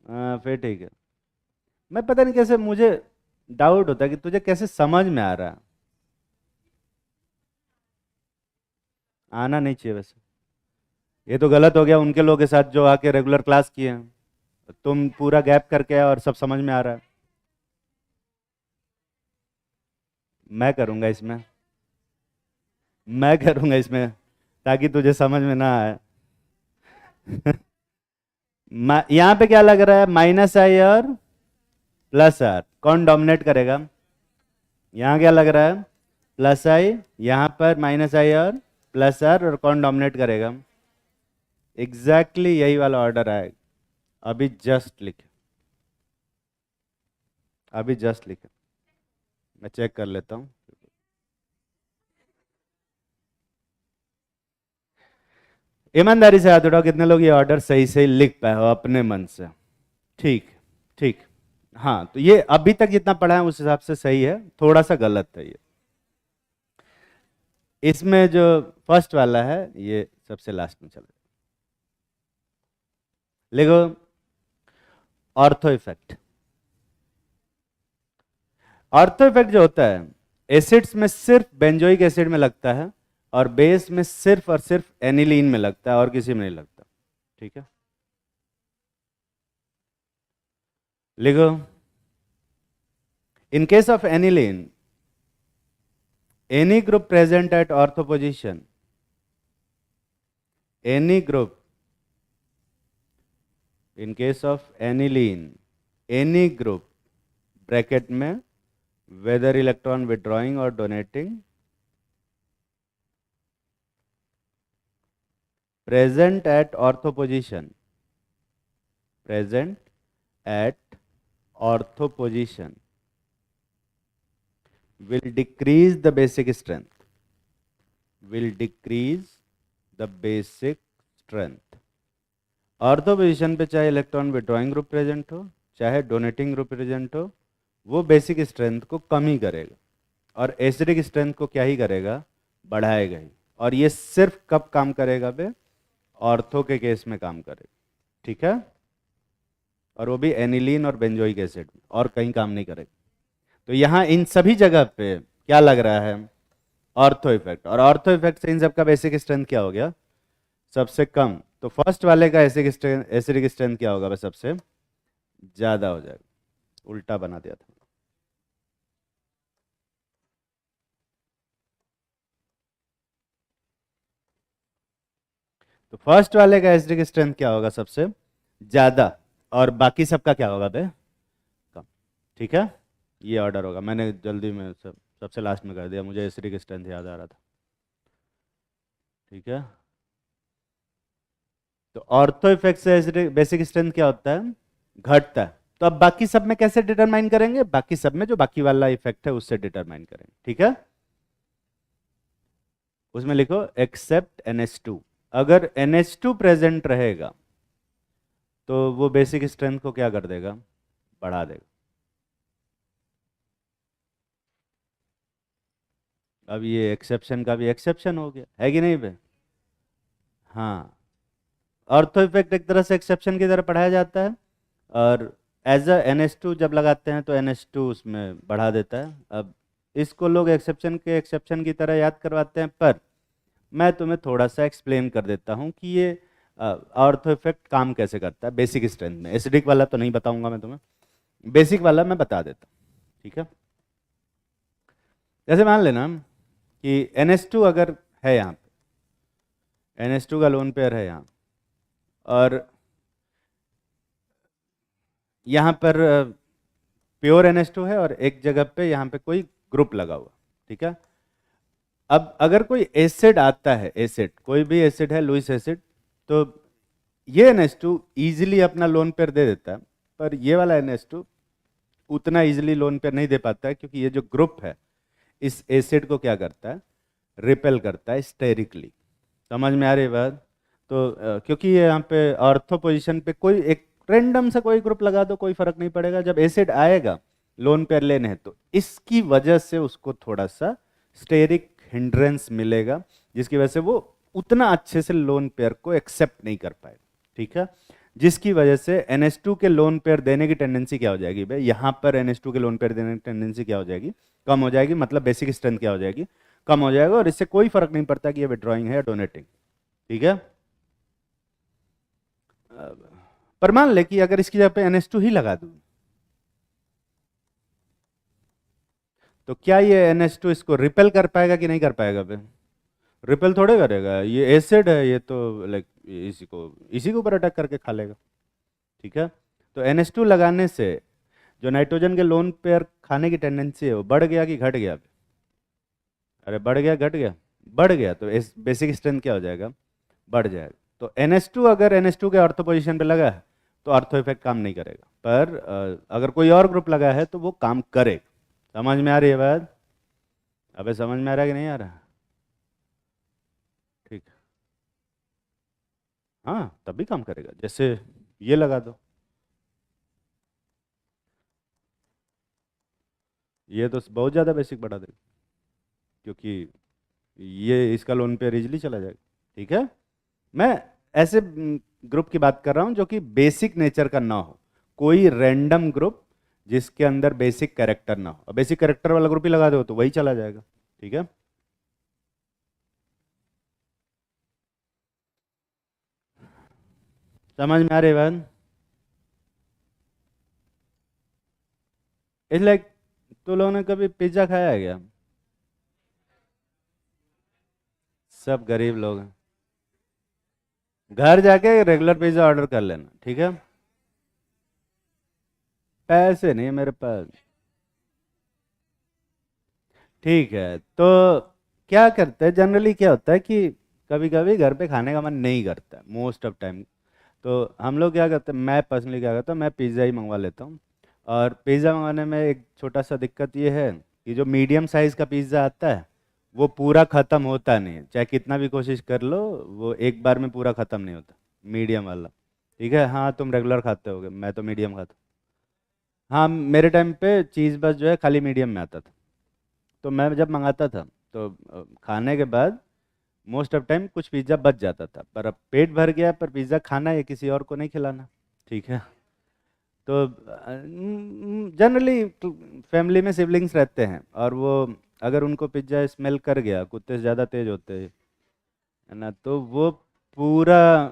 हाँ फिर ठीक है। मैं पता नहीं कैसे, मुझे डाउट होता है कि तुझे कैसे समझ में आ रहा है। आना नहीं चाहिए वैसे। ये तो गलत हो गया उनके लोगों के साथ जो आके रेगुलर क्लास किए हैं। तुम पूरा गैप करके आए और सब समझ में आ रहा है। मैं करूंगा इसमें, मैं करूंगा इसमें, ताकि तुझे समझ में ना आए। यहाँ पे क्या लग रहा है, माइनस आई और प्लस आर, कौन डोमिनेट करेगा? यहाँ क्या लग रहा है, प्लस आई, यहाँ पर माइनस आई और प्लस आर, और कौन डोमिनेट करेगा? एग्जैक्टली यही वाला ऑर्डर आएगा। अभी जस्ट लिखे, अभी जस्ट लिखे, मैं चेक कर लेता हूँ। ईमानदारी से हाथ उठाओ, कितने लोग ये ऑर्डर सही से लिख पाए हो अपने मन से? ठीक, ठीक। हाँ, तो ये अभी तक जितना पढ़ा है उस हिसाब से सही है, थोड़ा सा गलत है ये। इसमें जो फर्स्ट वाला है ये सबसे लास्ट में चल लिखो, ऑर्थो इफेक्ट। ऑर्थो इफेक्ट जो होता है, एसिड्स में सिर्फ बेंजोइक एसिड में लगता है, और बेस में सिर्फ और सिर्फ एनिलीन में लगता है, और किसी में नहीं लगता। ठीक है, लिखो, इन case of aniline, any group present at ortho position, any group, in case of aniline, any group, bracket में, whether electron withdrawing or donating, present at ortho position, present at ortho position, will decrease the basic strength, will decrease the basic strength। Ortho position पे चाहे electron withdrawing group present हो, चाहे donating group present हो, वो basic strength को कम ही करेगा, और acidic strength को क्या ही करेगा? बढ़ाएगा ही। और ये सिर्फ कब काम करेगा बे? ऑर्थो के केस में काम करेगा। ठीक है, और वो भी एनिलीन और बेंजोइक एसिड, और कहीं काम नहीं करेगा। तो यहाँ इन सभी जगह पे क्या लग रहा है? Ortho effect. और ऑर्थो इफेक्ट से इन सब का बेसिक स्ट्रेंथ क्या हो गया? सबसे कम। तो फर्स्ट वाले का एसिडिक स्ट्रेंथ क्या होगा? बस सबसे ज्यादा हो जाएगा। उल्टा बना दिया था। तो फर्स्ट वाले का एसिडिक स्ट्रेंथ क्या होगा? सबसे ज्यादा, और बाकी सबका क्या होगा बे? कम। ठीक है, ये ऑर्डर होगा। मैंने जल्दी में सबसे लास्ट में कर दिया, मुझे एसिडिक स्ट्रेंथ याद आ रहा था। ठीक है, तो ऑर्थो इफेक्ट से एसिडिक बेसिक स्ट्रेंथ क्या होता है? घटता है। तो अब बाकी सब में कैसे डिटरमाइन करेंगे? बाकी सब में जो बाकी वाला इफेक्ट है उससे डिटरमाइन करेंगे। ठीक है, उसमें लिखो एक्सेप्ट NH2। अगर NH2 प्रेजेंट रहेगा तो वो बेसिक स्ट्रेंथ को क्या कर देगा? बढ़ा देगा। अब ये एक्सेप्शन का भी एक्सेप्शन हो गया, है कि नहीं बे? हाँ, ऑर्थो इफेक्ट एक तरह से एक्सेप्शन की तरह पढ़ाया जाता है, और एज अ NH2 जब लगाते हैं तो NH2 उसमें बढ़ा देता है। अब इसको लोग एक्सेप्शन की तरह याद करवाते हैं, पर मैं तुम्हें थोड़ा सा एक्सप्लेन कर देता हूँ कि ये ऑर्थो इफेक्ट काम कैसे करता है बेसिक स्ट्रेंथ में। एसिडिक वाला तो नहीं बताऊंगा मैं तुम्हें, बेसिक वाला मैं बता देता हूँ। ठीक है, जैसे मान लेना कि NH2 अगर है यहाँ पे, NH2 का लोन पेयर है यहाँ, और यहाँ पर प्योर NH2 है, और एक जगह पे यहाँ पे कोई ग्रुप लगा हुआ। ठीक है, अब अगर कोई एसिड आता है, एसिड कोई भी एसिड है, लुईस एसिड, तो ये NH2 इजीली अपना लोन पेयर दे देता है, पर ये वाला NH2 उतना इजीली लोन पेयर नहीं दे पाता है, क्योंकि ये जो ग्रुप है इस एसिड को क्या करता है? रिपेल करता है स्टेरिकली। समझ में आ रही बात? तो क्योंकि ये यहाँ पे ऑर्थो पोजीशन पे कोई एक रेंडम से कोई ग्रुप लगा दो, कोई फर्क नहीं पड़ेगा। जब एसिड आएगा लोन पेयर लेने हैं, तो इसकी वजह से उसको थोड़ा सा स्टेरिक हिंड्रेंस मिलेगा, जिसकी वजह से वो उतना अच्छे से लोन पेयर को एक्सेप्ट नहीं कर पाएगा। ठीक है, जिसकी वजह से NH2 के लोन पेयर देने की टेंडेंसी क्या हो जाएगी भाई? यहाँ पर NH2 के लोन पेयर देने की टेंडेंसी क्या हो जाएगी? कम हो जाएगी। मतलब बेसिक स्ट्रेंथ क्या हो जाएगी? कम हो जाएगा, और इससे कोई फर्क नहीं पड़ता कि ये विड्रॉइंग है या डोनेटिंग। ठीक है, पर मान ले कि अगर इसकी जगह पे NH2 ही लगा दूं, तो क्या ये NH2 इसको रिपेल कर पाएगा कि नहीं कर पाएगा बे? रिपेल थोड़े करेगा, ये एसिड है, ये तो लाइक इसी के ऊपर अटैक करके खा लेगा। ठीक है, तो NH2 लगाने से जो नाइट्रोजन के लोन पेयर खाने की टेंडेंसी है वो बढ़ गया कि घट गया? अरे बढ़ गया घट गया? बढ़ गया, तो इस बेसिक स्ट्रेंथ क्या हो जाएगा? बढ़ जाएगा। तो NH2 अगर NH2 के ऑर्थो पोजीशन पे लगा है तो ऑर्थो इफेक्ट काम नहीं करेगा, पर अगर कोई और ग्रुप लगा है तो वो काम करेगा। समझ में आ रही है बात? अबे समझ में आ रहा है कि नहीं आ रहा? ठीक है। हाँ तभी काम करेगा, जैसे ये लगा दो, ये तो बहुत ज़्यादा बेसिक बढ़ा देगा, क्योंकि ये इसका लोन पे इजीली चला जाएगा। ठीक है। मैं ऐसे ग्रुप की बात कर रहा हूँ जो कि बेसिक नेचर का ना हो, कोई रैंडम ग्रुप जिसके अंदर बेसिक कैरेक्टर ना हो। बेसिक कैरेक्टर वाला ग्रुप ही लगा दो तो वही चला जाएगा। ठीक है। समझ में आ रही है बात? इट्स लाइक, तो लोगों ने कभी पिज्ज़ा खाया है क्या? सब गरीब लोग हैं। घर जाके रेगुलर पिज्ज़ा ऑर्डर कर लेना, ठीक है। पैसे नहीं है मेरे पास। ठीक है, तो क्या करते हैं जनरली, क्या होता है कि कभी कभी घर पे खाने का मन नहीं करता मोस्ट ऑफ टाइम। तो हम लोग क्या करते हैं, मैं पर्सनली क्या करता हूँ, मैं पिज़्ज़ा ही मंगवा लेता हूँ। और पिज़्ज़ा मंगाने में एक छोटा सा दिक्कत ये है कि जो मीडियम साइज़ का पिज़्ज़ा आता है वो पूरा ख़त्म होता नहीं है, चाहे कितना भी कोशिश कर लो, वो एक बार में पूरा ख़त्म नहीं होता मीडियम वाला। ठीक है, हाँ तुम रेगुलर खाते होगे, मैं तो मीडियम खाता हूँ। हाँ मेरे टाइम पे चीज़ बस जो है खाली मीडियम में आता था। तो मैं जब मंगाता था तो खाने के बाद मोस्ट ऑफ टाइम कुछ पिज़्ज़ा बच जाता था, पर अब पेट भर गया, पर पिज़्ज़ा खाना है किसी और को नहीं खिलाना। ठीक है। तो जनरली फैमिली में सिबलिंग्स रहते हैं, और वो अगर उनको पिज़्ज़ा स्मेल कर गया, कुत्ते से ज़्यादा तेज होते हैं, है ना, तो वो पूरा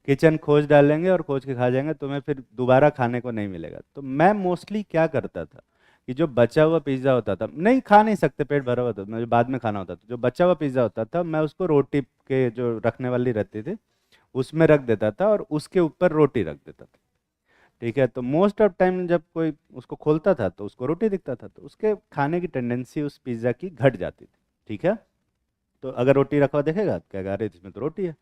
किचन खोज डालेंगे और खोज के खा जाएंगे, तुम्हें फिर दोबारा खाने को नहीं मिलेगा। तो मैं मोस्टली क्या करता था कि जो बचा हुआ पिज़्ज़ा होता था, नहीं खा नहीं सकते पेट भरा हुआ था, मुझे बाद में खाना होता था, जो बचा हुआ पिज़्ज़ा होता था मैं उसको रोटी के जो रखने वाली रहती थी उसमें रख देता था, और उसके ऊपर रोटी रख देता था। ठीक है। तो मोस्ट ऑफ टाइम जब कोई उसको खोलता था तो उसको रोटी दिखता था, तो उसके खाने की टेंडेंसी उस पिज़्ज़ा की घट जाती थी। ठीक है। तो अगर रोटी रखा हुआ देखेगा तो कहेगा अरे इसमें तो रोटी है।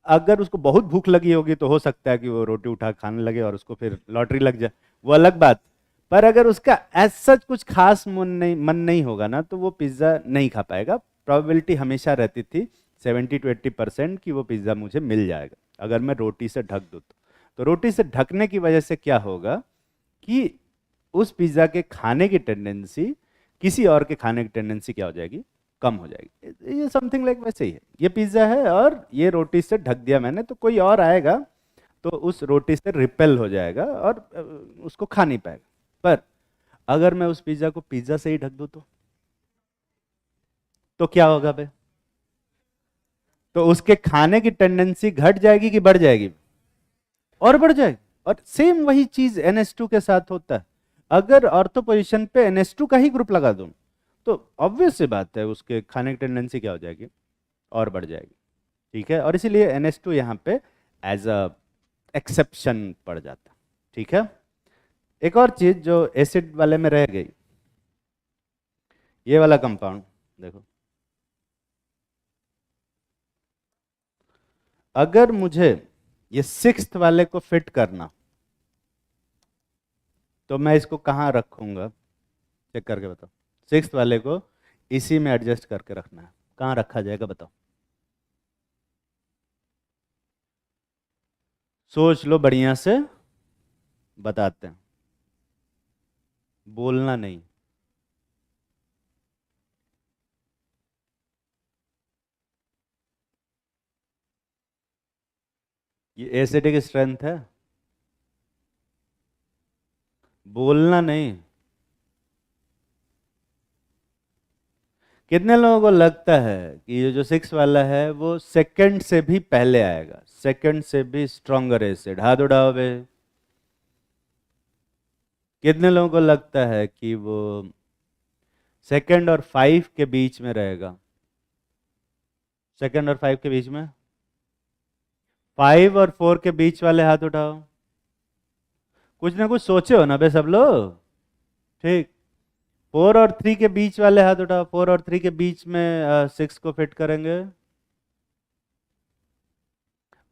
अगर उसको बहुत भूख लगी होगी तो हो सकता है कि वो रोटी उठा के खाने लगे और उसको फिर लॉटरी लग जाए, वो अलग बात। पर अगर उसका एज सच कुछ खास मन नहीं होगा ना, तो वो पिज़्ज़ा नहीं खा पाएगा। प्रोबेबिलिटी हमेशा रहती थी 70 to 80% कि वो पिज़्ज़ा मुझे मिल जाएगा अगर मैं रोटी से ढक दूँ तो रोटी से ढकने की वजह से क्या होगा कि उस पिज़्ज़ा के खाने की टेंडेंसी किसी और के खाने की टेंडेंसी क्या हो जाएगी, कम हो जाएगी। ये समथिंग लाइक वैसे ही है, ये पिज़्ज़ा है और ये रोटी से ढक दिया मैंने, तो कोई और आएगा तो उस रोटी से रिपेल हो जाएगा और उसको खा नहीं पाएगा। पर अगर मैं उस पिज़्ज़ा को पिज़्ज़ा से ही ढक दूँ तो क्या होगा बे? तो उसके खाने की टेंडेंसी घट जाएगी कि बढ़ जाएगी? और बढ़ जाएगी। और सेम वही चीज NH2 के साथ होता है। अगर ऑर्थो पोजीशन पे NH2 का ही ग्रुप लगा दूं तो ऑब्वियस सी बात है उसके खाने की टेंडेंसी क्या हो जाएगी, और बढ़ जाएगी। ठीक है। और इसीलिए NH2 यहाँ पे एज अ एक्सेप्शन पड़ जाता। ठीक है। एक और चीज जो एसिड वाले में रह गई, ये वाला कंपाउंड देखो, अगर मुझे ये सिक्स्थ वाले को फिट करना तो मैं इसको कहाँ रखूंगा, चेक करके बताओ। सिक्स्थ वाले को इसी में एडजस्ट करके रखना है, कहाँ रखा जाएगा बताओ? सोच लो बढ़िया से, बताते हैं। बोलना नहीं। ये एसिडिक स्ट्रेंथ है, बोलना नहीं। कितने लोगों को लगता है कि ये जो सिक्स वाला है वो सेकंड से भी पहले आएगा, सेकंड से भी स्ट्रॉन्गर एसिड? हाथ उठाओ बे। कितने लोगों को लगता है कि वो सेकंड और 5 के बीच में रहेगा? सेकंड और 5 के बीच में? 5 और 4 के बीच वाले हाथ उठाओ। कुछ ना कुछ सोचे हो ना बे सब लोग। ठीक। 4 और 3 के बीच वाले हाथ उठाओ, 4 और 3 के बीच में 6 को फिट करेंगे।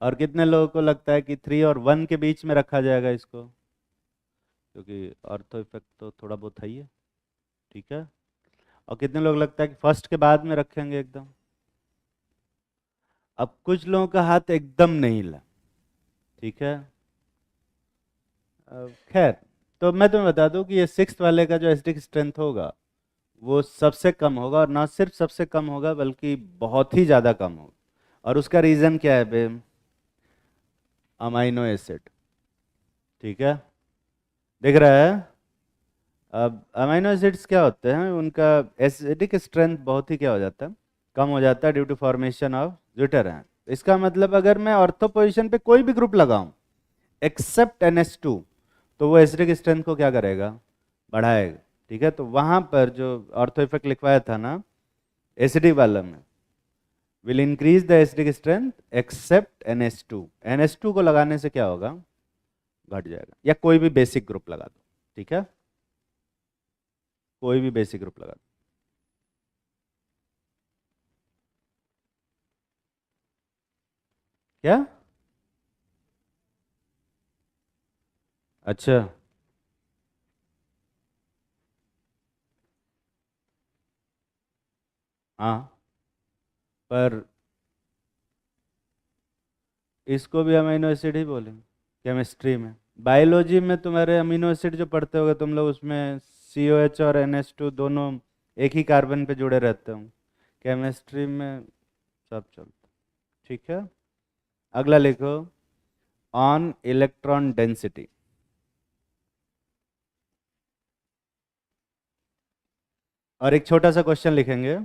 और कितने लोगों को लगता है कि 3 और 1 के बीच में रखा जाएगा इसको, क्योंकि ऑर्थो इफेक्ट तो थोड़ा बहुत है ही है, ठीक है। और कितने लोग लगता है कि फर्स्ट के बाद में रखेंगे एकदम। अब कुछ लोगों का हाथ एकदम नहीं हिला, ठीक है। खैर, तो मैं तुम्हें बता दूं कि ये 6th वाले का जो एसिडिक स्ट्रेंथ होगा वो सबसे कम होगा, और ना सिर्फ सबसे कम होगा बल्कि बहुत ही ज़्यादा कम होगा। और उसका रीज़न क्या है बे? अमाइनो एसिड, ठीक है, दिख रहा है। अब अमाइनो एसिड्स क्या होते हैं, उनका एसिडिक स्ट्रेंथ बहुत ही क्या हो जाता है, कम हो जाता है ड्यू टू फॉर्मेशन ऑफ ज्यूटेरॉन। इसका मतलब अगर मैं ऑर्थो पोजीशन पे कोई भी ग्रुप लगाऊं एक्सेप्ट NH2, तो वो एसिडिक स्ट्रेंथ को क्या करेगा, बढ़ाएगा, ठीक है। तो वहां पर जो ऑर्थो इफेक्ट लिखवाया था ना एसिडिक वाला में, will increase the acidic strength except NH2, NH2 को लगाने से क्या होगा, घट जाएगा। या कोई भी बेसिक ग्रुप लगा दो, ठीक है, कोई भी बेसिक ग्रुप लगा दो। क्या? अच्छा, हाँ, पर इसको भी अमीनो एसिड ही बोलेंगे केमिस्ट्री में। बायोलॉजी में तुम्हारे अमीनो एसिड जो पढ़ते होगे तुम लोग, उसमें COH और NH2 दोनों एक ही कार्बन पे जुड़े रहते होंगे। केमिस्ट्री में सब चलता, ठीक है। अगला लिखो, ऑन इलेक्ट्रॉन डेंसिटी। और एक छोटा सा क्वेश्चन लिखेंगे,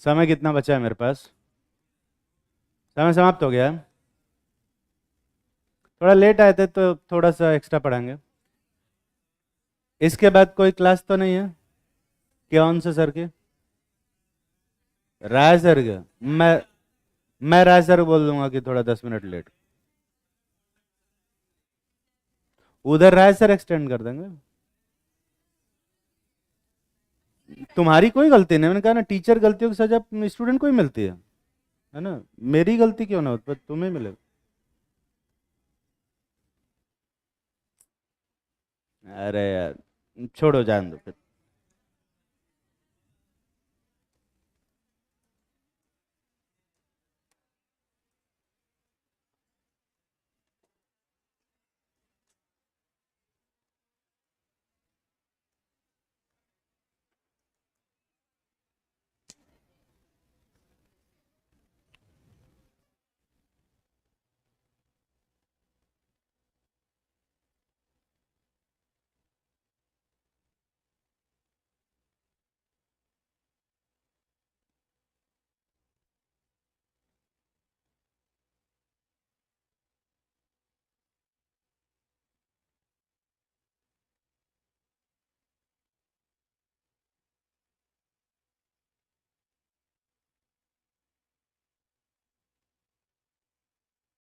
समय कितना बचा है मेरे पास? समय समाप्त हो गया है। थोड़ा लेट आए थे तो थोड़ा सा एक्स्ट्रा पढ़ाएंगे। इसके बाद कोई क्लास तो नहीं है? कौन से सर की? राय सर के? मैं राय सर को बोल दूंगा कि थोड़ा 10 मिनट लेट। उधर राय सर एक्सटेंड कर देंगे। तुम्हारी कोई गलती नहीं, मैंने कहा ना, टीचर गलतियों की सजा स्टूडेंट को ही मिलती है ना। मेरी गलती क्यों ना हो, पर तुम्हें मिले। अरे यार, छोड़ो, जान दो फिर।